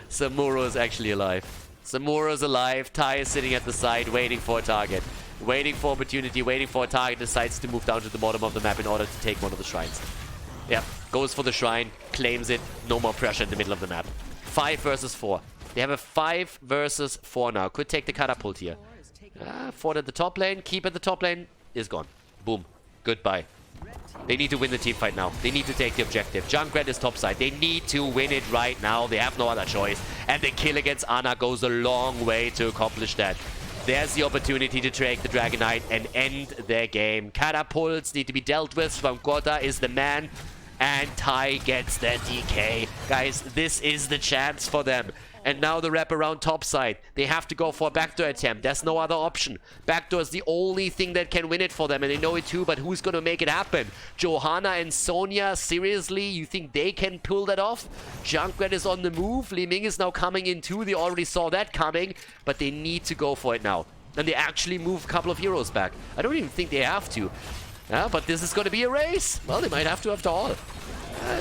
Samuro is actually alive. Samuro's alive. Tai is sitting at the side, waiting for a target. Waiting for opportunity, waiting for a target. Decides to move down to the bottom of the map in order to take one of the shrines. Yeah, goes for the shrine, claims it. No more pressure in the middle of the map. 5 versus 4. They have a 5 versus 4 now. Could take the catapult here. Ford at the top lane. Keep at the top lane. Is gone. Boom. Goodbye. They need to win the team fight now. They need to take the objective. Junkrat is topside. They need to win it right now. They have no other choice. And the kill against Ana goes a long way to accomplish that. There's the opportunity to take the Dragonite and end their game. Catapults need to be dealt with. Swamgota is the man. And Tai gets the DK. Guys, this is the chance for them. And now the wrap around topside. They have to go for a backdoor attempt. There's no other option. Backdoor is the only thing that can win it for them. And they know it too, but who's going to make it happen? Johanna and Sonya, seriously? You think they can pull that off? Junkrat is on the move. Li Ming is now coming in too. They already saw that coming. But they need to go for it now. And they actually move a couple of heroes back. I don't even think they have to. Yeah, but this is going to be a race. Well, they might have to after all.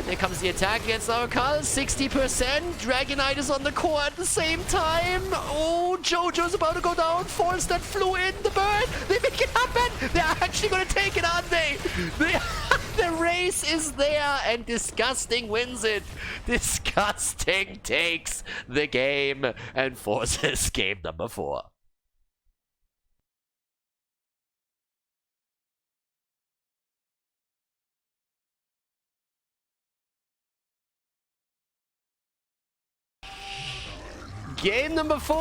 There comes the attack against our Khal. 60%. Dragonite is on the core at the same time. Oh, Jojo's about to go down. Falstad flew in. The bird. They make it happen. They're actually going to take it, aren't they? The race is there and Disgusting wins it. Disgusting takes the game and forces game number 4. Game number 4,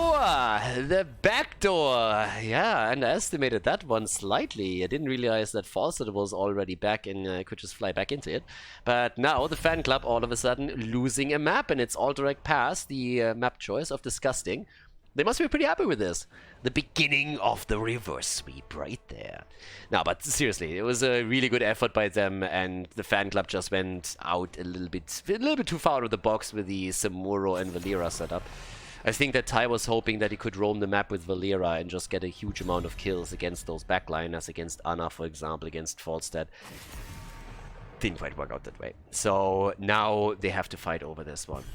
the backdoor. Yeah, I underestimated that one slightly. I didn't realize that Falstad was already back and could just fly back into it. But now the fan club all of a sudden losing a map, and it's all direct past the map choice of Disgusting. They must be pretty happy with this. The beginning of the reverse sweep right there. No, but seriously, it was a really good effort by them, and the fan club just went out a little bit too far out of the box with the Samuro and Valera setup. I think that Tai was hoping that he could roam the map with Valera and just get a huge amount of kills against those backliners, against Ana, for example, against Falstad. Didn't quite work out that way. So now they have to fight over this one.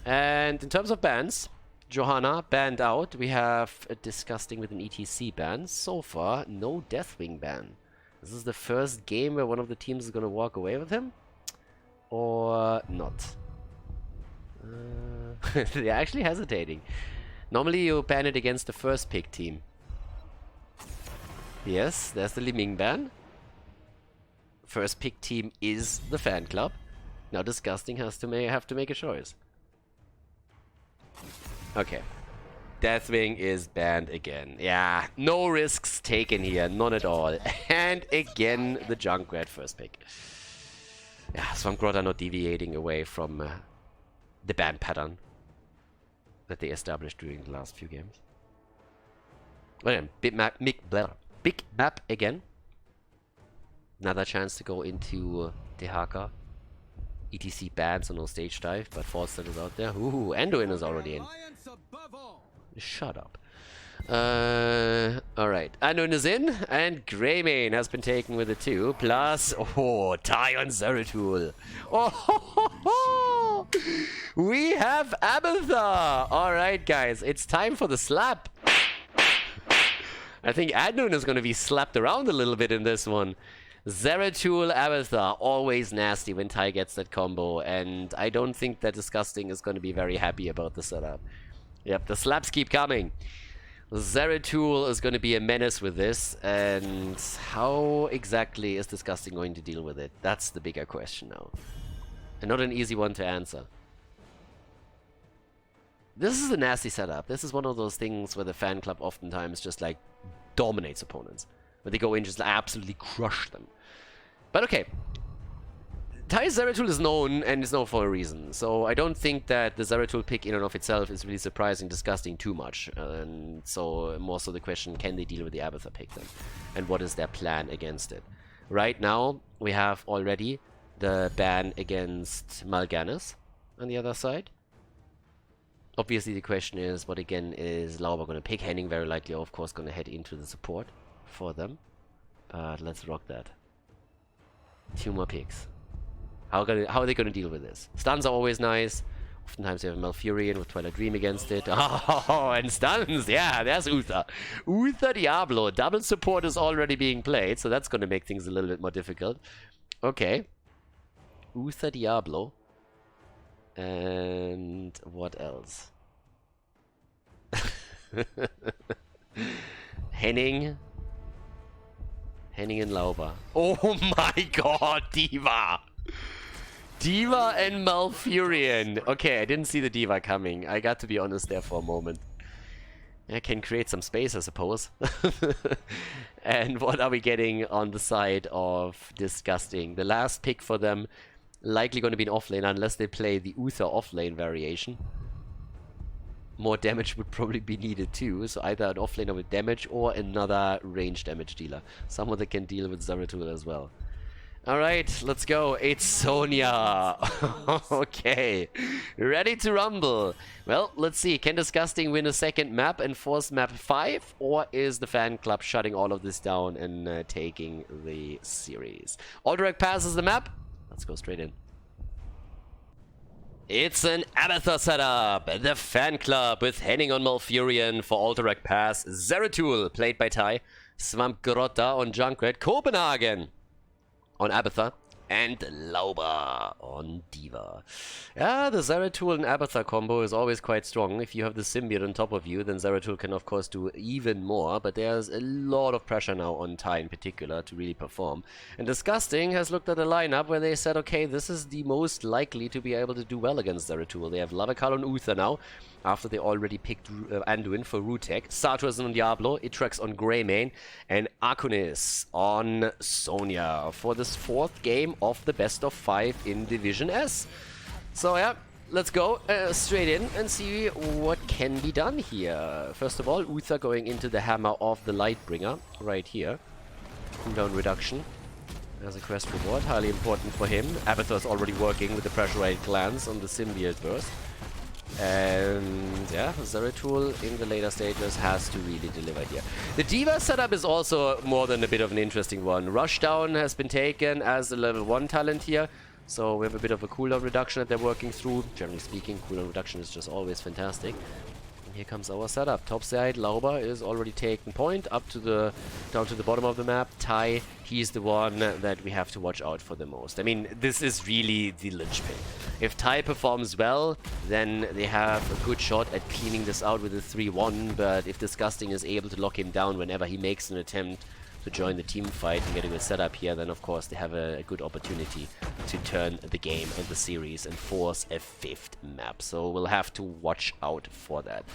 And in terms of bans, Johanna banned out. We have a Disgusting with an ETC ban. So far, no Deathwing ban. This is the first game where one of the teams is going to walk away with him? Or not? They're actually hesitating. Normally you ban it against the first pick team. Yes, there's the Li Ming ban. First pick team is the fan club. Now Disgusting has to have to make a choice. Okay. Deathwing is banned again. Yeah, no risks taken here, none at all. And again, the Junkrat first pick. Yeah, Swampgrot are not deviating away from the ban pattern that they established during the last few games. Well then, big map again. Another chance to go into Dehaka. ETC bans on no stage dive, but Falstad is out there. Ooh, Anduin is already in. Shut up. Alright, Anduin is in, and Greymane has been taken with it too. Plus, oh, Tai on Zeratul. Oh, we have Abathar. Alright, guys, it's time for the slap. I think Adnun is going to be slapped around a little bit in this one. Zeratul, Abathar, always nasty when Tai gets that combo, and I don't think that Disgusting is going to be very happy about the setup. Yep, the slaps keep coming. Zeratul is going to be a menace with this, and how exactly is Disgusting going to deal with it? That's the bigger question now. And not an easy one to answer. This is a nasty setup. This is one of those things where the fan club oftentimes just like dominates opponents. Where they go in just absolutely crush them. But okay. Tai's Zeratul is known, and is known for a reason. So I don't think that the Zeratul pick in and of itself is really surprising, Disgusting too much. And so more so the question, can they deal with the Abathar pick then? And what is their plan against it? Right now, we have already the ban against Mal'Ganis on the other side. Obviously, the question is, what again is Lauber going to pick? Henning very likely, of course, going to head into the support for them. But let's rock that. 2 more picks. How are they going to deal with this? Stuns are always nice. Oftentimes you have Malfurion with Twilight Dream against it. Oh, and stuns! Yeah, there's Uther. Uther Diablo. Double support is already being played, so that's going to make things a little bit more difficult. Okay. Uther Diablo. And what else? Henning and Lauber. Oh my god, Diva! Diva and Malfurion. Okay, I didn't see the Diva coming. I got to be honest there for a moment. I can create some space, I suppose. And what are we getting on the side of Disgusting? The last pick for them, likely going to be an offlane unless they play the Uther offlane variation. More damage would probably be needed too, so either an offlaner with damage or another range damage dealer. Someone that can deal with Zeratul as well. Alright, let's go. It's Sonya. Okay. Ready to rumble. Well, let's see. Can Disgusting win a second map and force map 5? Or is the fan club shutting all of this down and taking the series? Alderac passes the map. Let's go straight in. It's an Abathar setup. The fan club with Henning on Malfurion for Alderac pass. Zeratul, played by Tai. Swamp Grotta on Junkrat. Copenhagen on Abathar, and Lauber on Diva. Yeah, the Zeratul and Abathar combo is always quite strong. If you have the symbiote on top of you, then Zeratul can of course do even more, but there's a lot of pressure now on Tai in particular to really perform. And Disgusting has looked at a lineup where they said, okay, this is the most likely to be able to do well against Zeratul. They have Lavakal on Uther now, after they already picked Anduin for Rutek. Sartors on Diablo, Itrax on Greymane, and Arkunis on Sonya for this 4th game of the best of 5 in Division S. So yeah, let's go straight in and see what can be done here. First of all, Uther going into the Hammer of the Lightbringer right here. Cooldown reduction as a quest reward, highly important for him. Abathar's already working with the pressurized glance on the Symbiote burst. And yeah, Zeratul in the later stages has to really deliver here. The Diva setup is also more than a bit of an interesting one. Rushdown has been taken as the level 1 talent here. So we have a bit of a cooldown reduction that they're working through. Generally speaking, cooldown reduction is just always fantastic. And here comes our setup. Top side, Lauber is already taking point up to the down to the bottom of the map. Tai, he's the one that we have to watch out for the most. I mean, this is really the linchpin. If Tai performs well, then they have a good shot at cleaning this out with a 3-1, but if Disgusting is able to lock him down whenever he makes an attempt to join the team fight and get a good setup here, then of course they have a good opportunity to turn the game and the series and force a 5th map. So we'll have to watch out for that.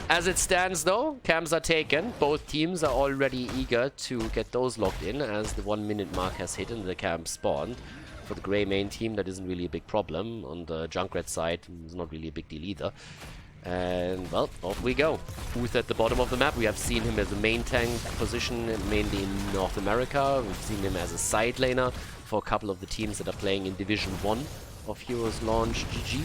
As it stands though, camps are taken. Both teams are already eager to get those locked in as the 1-minute mark has hit and the camp spawned. For the Greymane team, that isn't really a big problem. On the Junkrat side, it's not really a big deal either. And, well, off we go. Uther at the bottom of the map. We have seen him as a main tank position, mainly in North America. We've seen him as a side laner for a couple of the teams that are playing in Division 1 of Heroes Launch GG.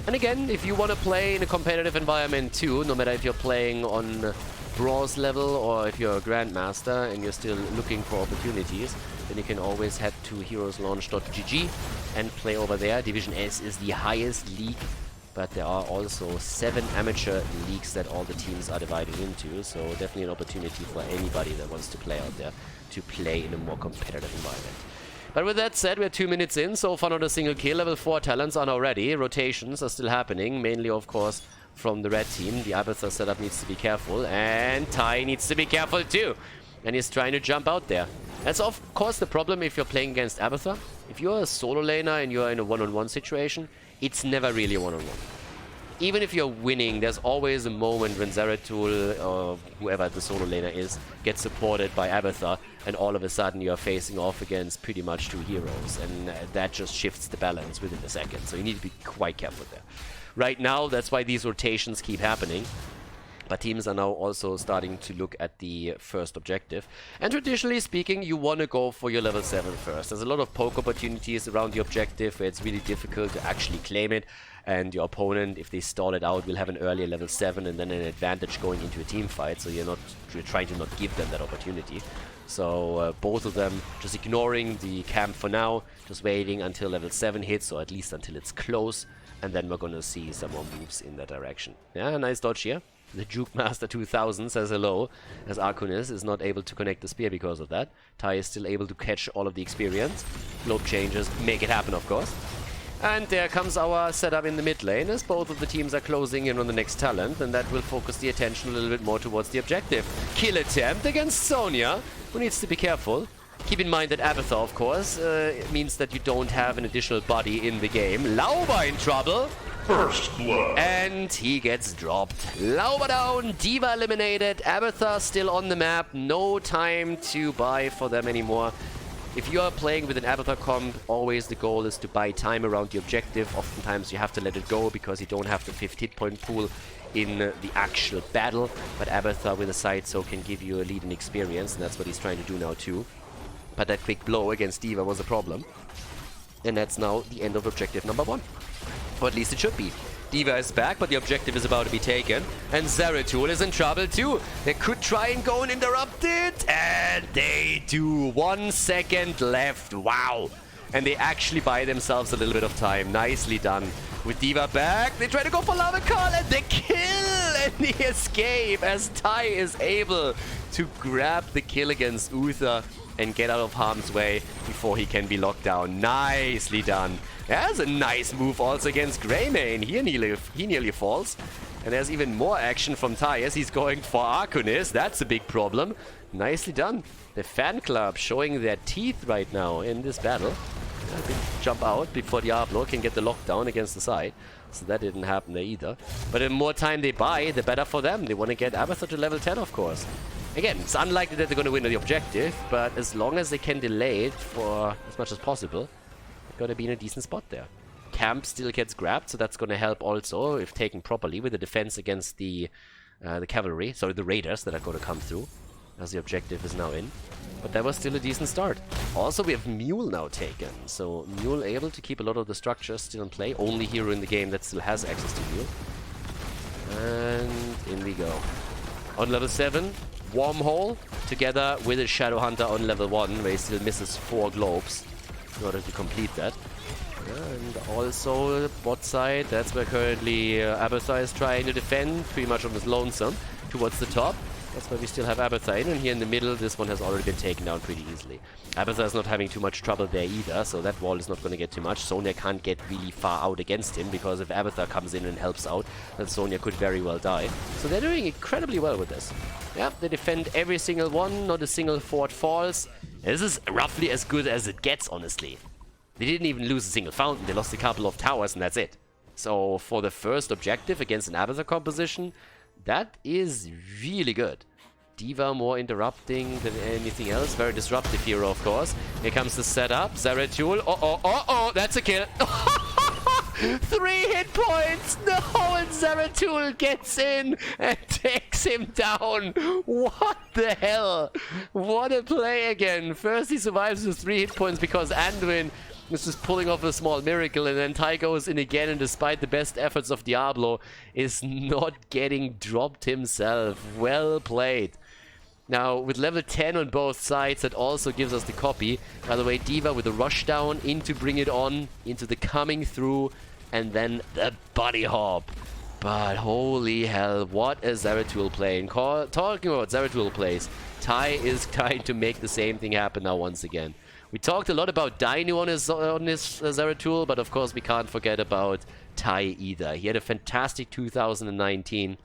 And again, if you want to play in a competitive environment too, no matter if you're playing on bronze level or if you're a grandmaster and you're still looking for opportunities, then you can always head to heroeslaunch.gg and play over there. Division S is the highest league but there are also 7 amateur leagues that all the teams are divided into, so definitely an opportunity for anybody that wants to play out there to play in a more competitive environment. But with that said, we're 2 minutes in, so far not a single kill. Level 4 talents are now ready. Rotations are still happening, mainly of course from the red team. The Abathur setup needs to be careful, and Ty needs to be careful too. And he's trying to jump out there. That's of course the problem if you're playing against Abathur. If you're a solo laner and you're in a one-on-one situation, it's never really a one-on-one. Even if you're winning, there's always a moment when Zeratul or whoever the solo laner is gets supported by Abathur, and all of a sudden you're facing off against pretty much 2 heroes, and that just shifts the balance within a second. So you need to be quite careful there. Right now, that's why these rotations keep happening. But teams are now also starting to look at the first objective. And traditionally speaking, you want to go for your level 7 first. There's a lot of poke opportunities around the objective where it's really difficult to actually claim it. And your opponent, if they stall it out, will have an earlier level 7 and then an advantage going into a team fight. So you're trying to not give them that opportunity. So both of them just ignoring the camp for now, just waiting until level 7 hits, or at least until it's close. And then we're going to see some more moves in that direction. Yeah, nice dodge here. The Juke Master 2000 says hello, as Arkunis is not able to connect the spear because of that. Ty is still able to catch all of the experience. Globe changes, make it happen of course. And there comes our setup in the mid lane, as both of the teams are closing in on the next talent, and that will focus the attention a little bit more towards the objective. Kill attempt against Sonya, who needs to be careful. Keep in mind that Abathur, of course, means that you don't have an additional body in the game. Lauber in trouble. First blood. And he gets dropped. Lauber down, D.Va eliminated, Abathur still on the map. No time to buy for them anymore. If you are playing with an Abathur comp, always the goal is to buy time around the objective. Oftentimes you have to let it go because you don't have the 5th hit point pool in the actual battle. But Abathur with a side so can give you a lead in experience, and that's what he's trying to do now too. But that quick blow against D.Va was a problem. And that's now the end of objective number 1. Or at least it should be. D.Va is back, but the objective is about to be taken. And Zeratul is in trouble too. They could try and go and interrupt it. And they do. 1 second left. Wow. And they actually buy themselves a little bit of time. Nicely done. With D.Va back, they try to go for Lava Call, and the kill and the escape as Ty is able to grab the kill against Uther and get out of harm's way before he can be locked down. Nicely done. That's a nice move also against Greymane. He nearly falls. And there's even more action from Ty as he's going for Arkunis. That's a big problem. Nicely done. The fan club showing their teeth right now in this battle. They jump out before Diablo can get the lockdown against the side. So that didn't happen there either. But the more time they buy, the better for them. They want to get Abathur to level 10, of course. Again, it's unlikely that they're going to win the objective, but as long as they can delay it for as much as possible, they're going to be in a decent spot there. Camp still gets grabbed, so that's going to help also, if taken properly, with the defense against the cavalry, sorry, the raiders that are going to come through, as the objective is now in. But that was still a decent start. Also, we have Mule now taken, so Mule able to keep a lot of the structures still in play. Only hero in the game that still has access to Mule. And in we go. On level 7, Wormhole, together with a Shadow Hunter on level 1, where he still misses 4 globes in order to complete that. And also, bot side, that's where currently Abathur is trying to defend, pretty much on his lonesome, towards the top. That's why we still have Abathur in, and here in the middle, this one has already been taken down pretty easily. Abathur is not having too much trouble there either, so that wall is not going to get too much. Sonya can't get really far out against him, because if Abathur comes in and helps out, then Sonya could very well die. So they're doing incredibly well with this. Yeah, they defend every single one, not a single fort falls. This is roughly as good as it gets, honestly. They didn't even lose a single fountain, they lost a couple of towers, and that's it. So for the first objective against an Abathur composition, that is really good. D.Va more interrupting than anything else. Very disruptive hero, of course. Here comes the setup. Zeratul. Oh, that's a kill. 3 hit points. No, and Zeratul gets in and takes him down. What the hell? What a play again. First he survives with 3 hit points because Anduin is just pulling off a small miracle, and then Ty goes in again, and despite the best efforts of Diablo, is not getting dropped himself. Well played. Now, with level 10 on both sides, that also gives us the copy. By the way, D.Va with a rush down into Bring It On, into the coming through. and then the bunny hop. But holy hell, what a Zeratul play. And talking about Zeratul plays, Tai is trying to make the same thing happen now once again. We talked a lot about Dino on his Zeratul, but of course we can't forget about Tai either. He had a fantastic 2019,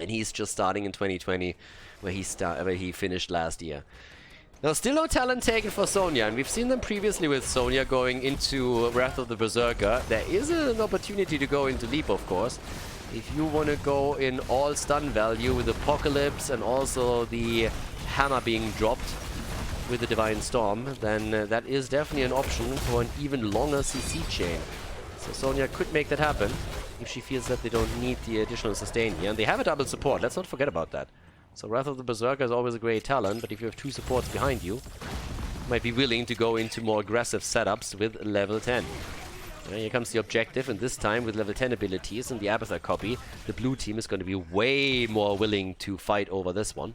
and he's just starting in 2020, where he finished last year. Now, still no talent taken for Sonya, and we've seen them previously with Sonya going into Wrath of the Berserker. There is an opportunity to go into Leap, of course. If you want to go in all stun value with Apocalypse and also the hammer being dropped with the Divine Storm, then that is definitely an option for an even longer CC chain. So Sonya could make that happen if she feels that they don't need the additional sustain here. And they have a double support, let's not forget about that. So Wrath of the Berserker is always a great talent, but if you have two supports behind you, you might be willing to go into more aggressive setups with level 10. Here comes the objective, and this time with level 10 abilities and the Abathur copy, the blue team is going to be way more willing to fight over this one.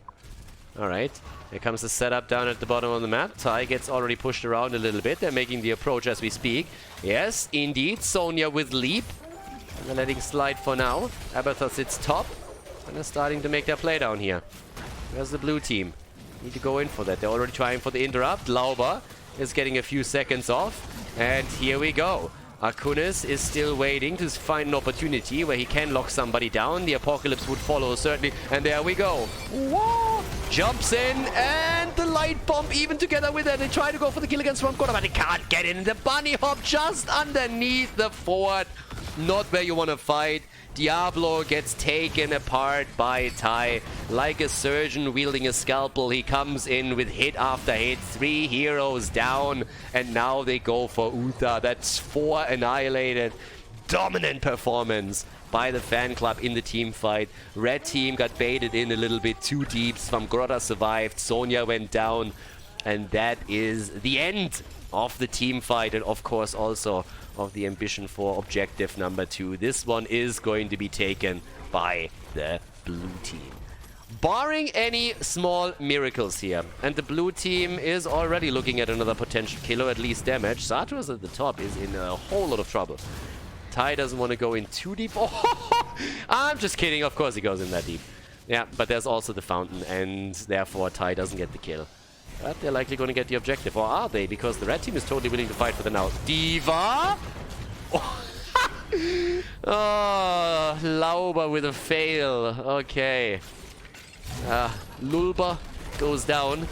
Alright, here comes the setup down at the bottom of the map. Tai gets already pushed around a little bit. They're making the approach as we speak. Yes, indeed, Sonya with Leap. And they're letting slide for now. Abathur sits top, and they're starting to make their play down here. Where's the blue team? Need to go in for that. They're already trying for the interrupt. Lauber is getting a few seconds off, and here we go. Akunis is still waiting to find an opportunity where he can lock somebody down. The Apocalypse would follow, certainly. And there we go. Whoa! Jumps in, and the light bomb even together with it. They try to go for the kill against Swamp Corner, but they can't get in. The bunny hop just underneath the fort. Not where you want to fight. Diablo gets taken apart by Tai. Like a surgeon wielding a scalpel, he comes in with hit after hit. 3 heroes down, and now they go for Uther. That's 4 annihilated. Dominant performance by the fan club in the team fight. Red team got baited in a little bit too deep. Svamgrotta survived. Sonya went down. And that is the end of the team fight, and of course also of the ambition for objective number 2. This one is going to be taken by the blue team. Barring any small miracles here, and the blue team is already looking at another potential kill or at least damage, Sartorus at the top is in a whole lot of trouble. Tai doesn't want to go in too deep. Oh, I'm just kidding. Of course he goes in that deep. Yeah, but there's also the fountain, and therefore Tai doesn't get the kill. But they're likely going to get the objective. Or are they? Because the red team is totally willing to fight for the now. Diva! Oh, Lauber with a fail. Okay. Lulba goes down.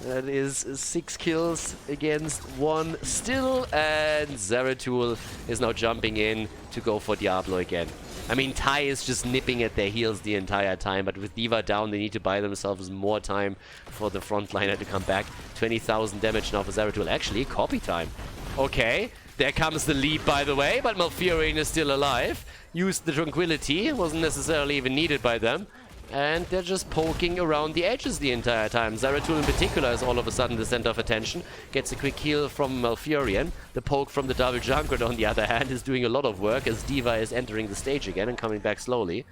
That is 6 kills against 1 still. And Zeratul is now jumping in to go for Diablo again. I mean, Tai is just nipping at their heels the entire time, but with Diva down, they need to buy themselves more time for the frontliner to come back. 20,000 damage now for Zeratul. Actually, copy time. Okay, there comes the leap, by the way, but Malfurion is still alive. Used the Tranquility, wasn't necessarily even needed by them. And they're just poking around the edges the entire time. Zeratul in particular is all of a sudden the center of attention. Gets a quick heal from Malfurion. The poke from the double Junkrat, on the other hand, is doing a lot of work as Diva is entering the stage again and coming back slowly.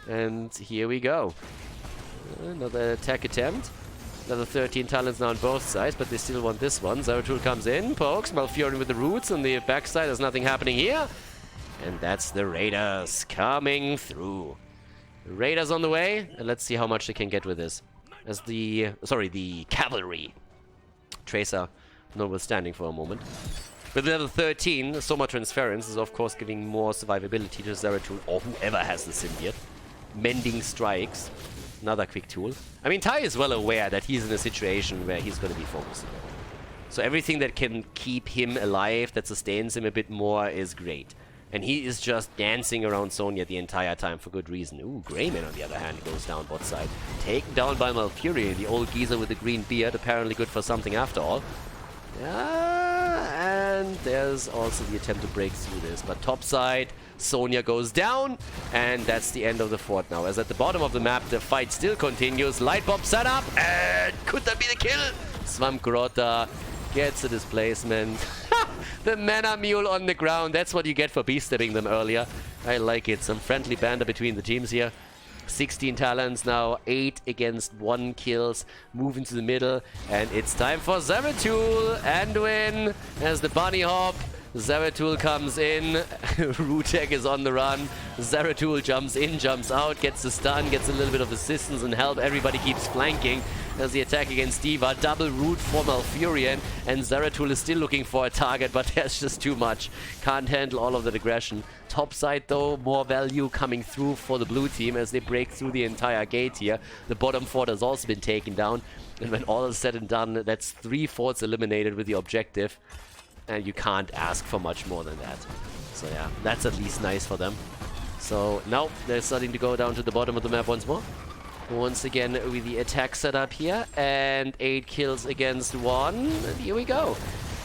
And here we go. Another attack attempt. Another 13 talents now on both sides, but they still want this one. Zeratul comes in, pokes, Malfurion with the roots on the backside. There's nothing happening here. And that's the Raiders coming through. Raiders on the way, and let's see how much they can get with this. As the cavalry. Tracer notwithstanding for a moment. With level 13, Soma Transference is of course giving more survivability to Zeratul, or whoever has the symbiote. Mending Strikes, another quick tool. I mean, Tai is well aware that he's in a situation where he's going to be focused. So everything that can keep him alive, that sustains him a bit more, is great. And he is just dancing around Sonya the entire time for good reason. Ooh, Greyman on the other hand goes down bot side. Taken down by Malfurion, the old geezer with the green beard, apparently good for something after all. Yeah, and there's also the attempt to break through this. But top side, Sonya goes down, and that's the end of the fort now. As at the bottom of the map, the fight still continues. Light bomb set up, and could that be the kill? Svamgrotta gets a displacement. The mana mule on the ground. That's what you get for beast-stepping them earlier. I like it. Some friendly banter between the teams here. 16 talents now. 8 against 1 kills. Move into the middle. And it's time for Zeratul. Anduin as the bunny hop Zeratul comes in. Rutek is on the run. Zeratul jumps in, jumps out, gets the stun, gets a little bit of assistance and help. Everybody keeps flanking. There's the attack against D.Va. Double root for Malfurion. And Zeratul is still looking for a target, but there's just too much. Can't handle all of that aggression. Top side, though, more value coming through for the blue team as they break through the entire gate here. The bottom fort has also been taken down. And when all is said and done, that's 3 forts eliminated with the objective. And you can't ask for much more than that. So yeah, that's at least nice for them. So now they're starting to go down to the bottom of the map once more. Once again with the attack setup here. And 8 kills against 1. And here we go.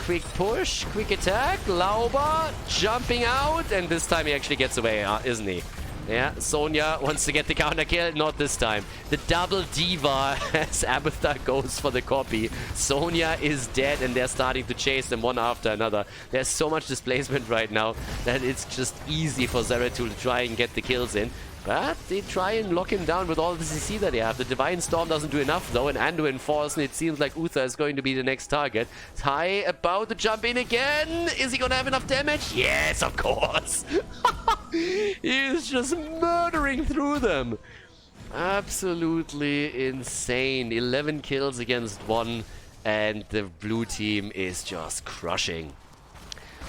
Quick push, quick attack. Lauber jumping out. And this time he actually gets away, isn't he? Yeah, Sonya wants to get the counter kill. Not this time. The double D.Va as Abathar goes for the copy. Sonya is dead and they're starting to chase them one after another. There's so much displacement right now that it's just easy for Zeratul to try and get the kills in. But they try and lock him down with all the CC that they have. The Divine Storm doesn't do enough though, and Anduin falls, and it seems like Uther is going to be the next target. Tai about to jump in again. Is he gonna have enough damage? Yes, of course. He's just murdering through them. Absolutely insane. 11 kills against 1, and the blue team is just crushing.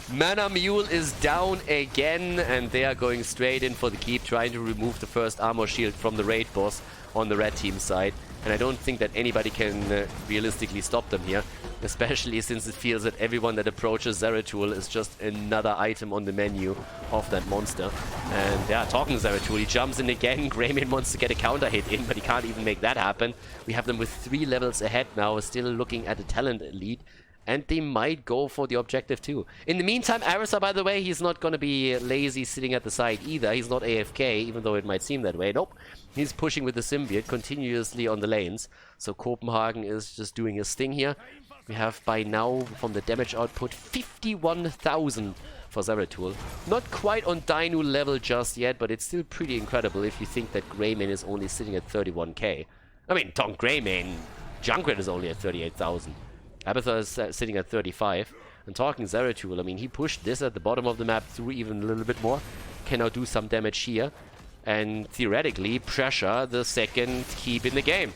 Mana Mule is down again, and they are going straight in for the keep, trying to remove the first armor shield from the raid boss on the red team side. And I don't think that anybody can realistically stop them here, especially since it feels that everyone that approaches Zeratul is just another item on the menu of that monster. And yeah, talking Zeratul, he jumps in again. Greymane wants to get a counter hit in, but he can't even make that happen. We have them with 3 levels ahead now, still looking at the talent lead. And they might go for the objective too. In the meantime, Arisa, by the way, he's not going to be lazy sitting at the side either. He's not AFK, even though it might seem that way. Nope. He's pushing with the symbiote continuously on the lanes. So Copenhagen is just doing his thing here. We have by now, from the damage output, 51,000 for Zeratul. Not quite on Dino level just yet, but it's still pretty incredible if you think that Greymane is only sitting at 31k. I mean, Tom Greymane, Junkrat is only at 38,000. Abathar is sitting at 35. And talking Zeratul, I mean, he pushed this at the bottom of the map through even a little bit more. Can now do some damage here. And theoretically, pressure the second keep in the game.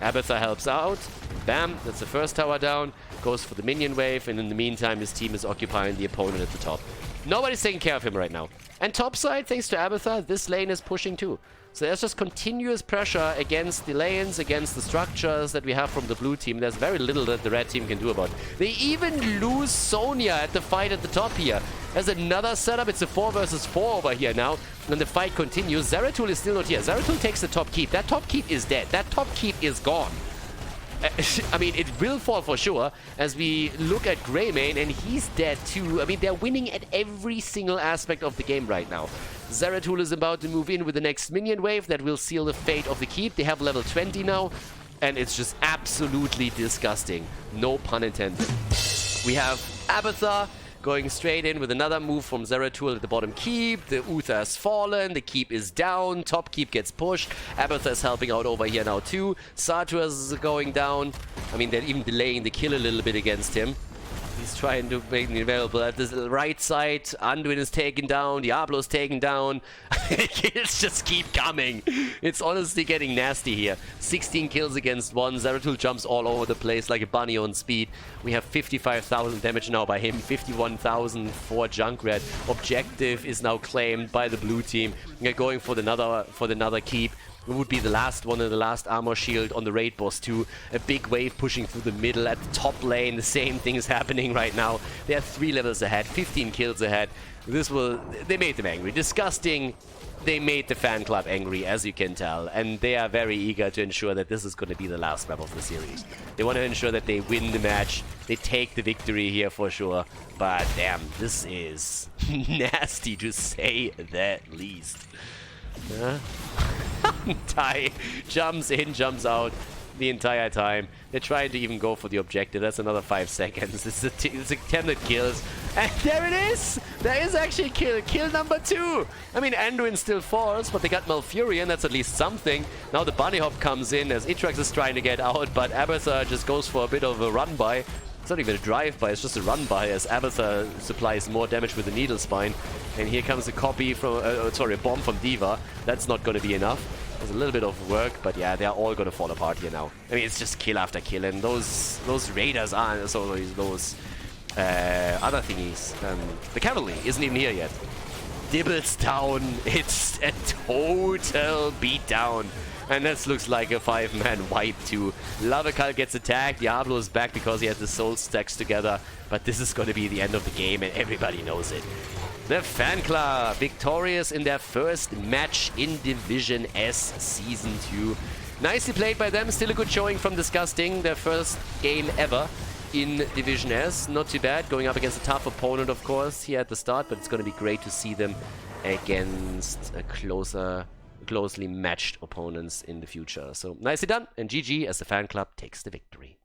Abathar helps out. Bam, that's the first tower down. Goes for the minion wave. And in the meantime, his team is occupying the opponent at the top. Nobody's taking care of him right now. And topside, thanks to Abathar, this lane is pushing too. So there's just continuous pressure against the lanes, against the structures that we have from the blue team. There's very little that the red team can do about it. They even lose Sonya at the fight at the top here. There's another setup. It's a 4 versus 4 over here now. And the fight continues. Zeratul is still not here. Zeratul takes the top keep. That top keep is dead. That top keep is gone. I mean, it will fall for sure as we look at Greymane, and he's dead too. I mean, they're winning at every single aspect of the game right now. Zeratul is about to move in with the next minion wave that will seal the fate of the keep. They have level 20 now, and it's just absolutely disgusting. No pun intended. We have Abathar going straight in with another move from Zeratul at the bottom keep. The Uther has fallen. The keep is down. Top keep gets pushed. Abathar is helping out over here now too. Sartua is going down. I mean, they're even delaying the kill a little bit against him. He's trying to make me available at this right side. Anduin is taken down. Diablo's taken down. Kills just keep coming. It's honestly getting nasty here. 16 kills against 1. Zeratul jumps all over the place like a bunny on speed. We have 55,000 damage now by him. 51,000 for Junkrat. Objective is now claimed by the blue team. They're going for another keep. It would be the last one and the last armor shield on the raid boss too. A big wave pushing through the middle at the top lane. The same thing is happening right now. They are 3 levels ahead, 15 kills ahead. They made them angry. Disgusting. They made the fan club angry, as you can tell. And they are very eager to ensure that this is going to be the last map of the series. They want to ensure that they win the match. They take the victory here for sure. But damn, this is nasty to say the least. Tai jumps in, jumps out the entire time. They're trying to even go for the objective. That's another 5 seconds. It's attempted kills. And there it is! There is actually a kill. Kill number 2. I mean, Anduin still falls, but they got Malfurion. That's at least something. Now the bunny hop comes in as Itrax is trying to get out, but Abathar just goes for a bit of a run by. It's not even a drive-by, it's just a run-by as Abathar supplies more damage with the Needle Spine. And here comes a copy from, a bomb from D.Va. That's not going to be enough. There's a little bit of work, but yeah, they're all going to fall apart here now. I mean, it's just kill after kill, and those raiders are, so those other thingies. The cavalry isn't even here yet. Dibbles down. It's a total beatdown. And this looks like a 5-man wipe too. Lavakal gets attacked. Diablo is back because he has the soul stacks together. But this is going to be the end of the game and everybody knows it. The Fan Club victorious in their first match in Division S Season 2. Nicely played by them. Still a good showing from Disgusting. Their first game ever in Division S. Not too bad. Going up against a tough opponent, of course, here at the start. But it's going to be great to see them against a closely matched opponents in the future. So nicely done, and GG as the Fan Club takes the victory.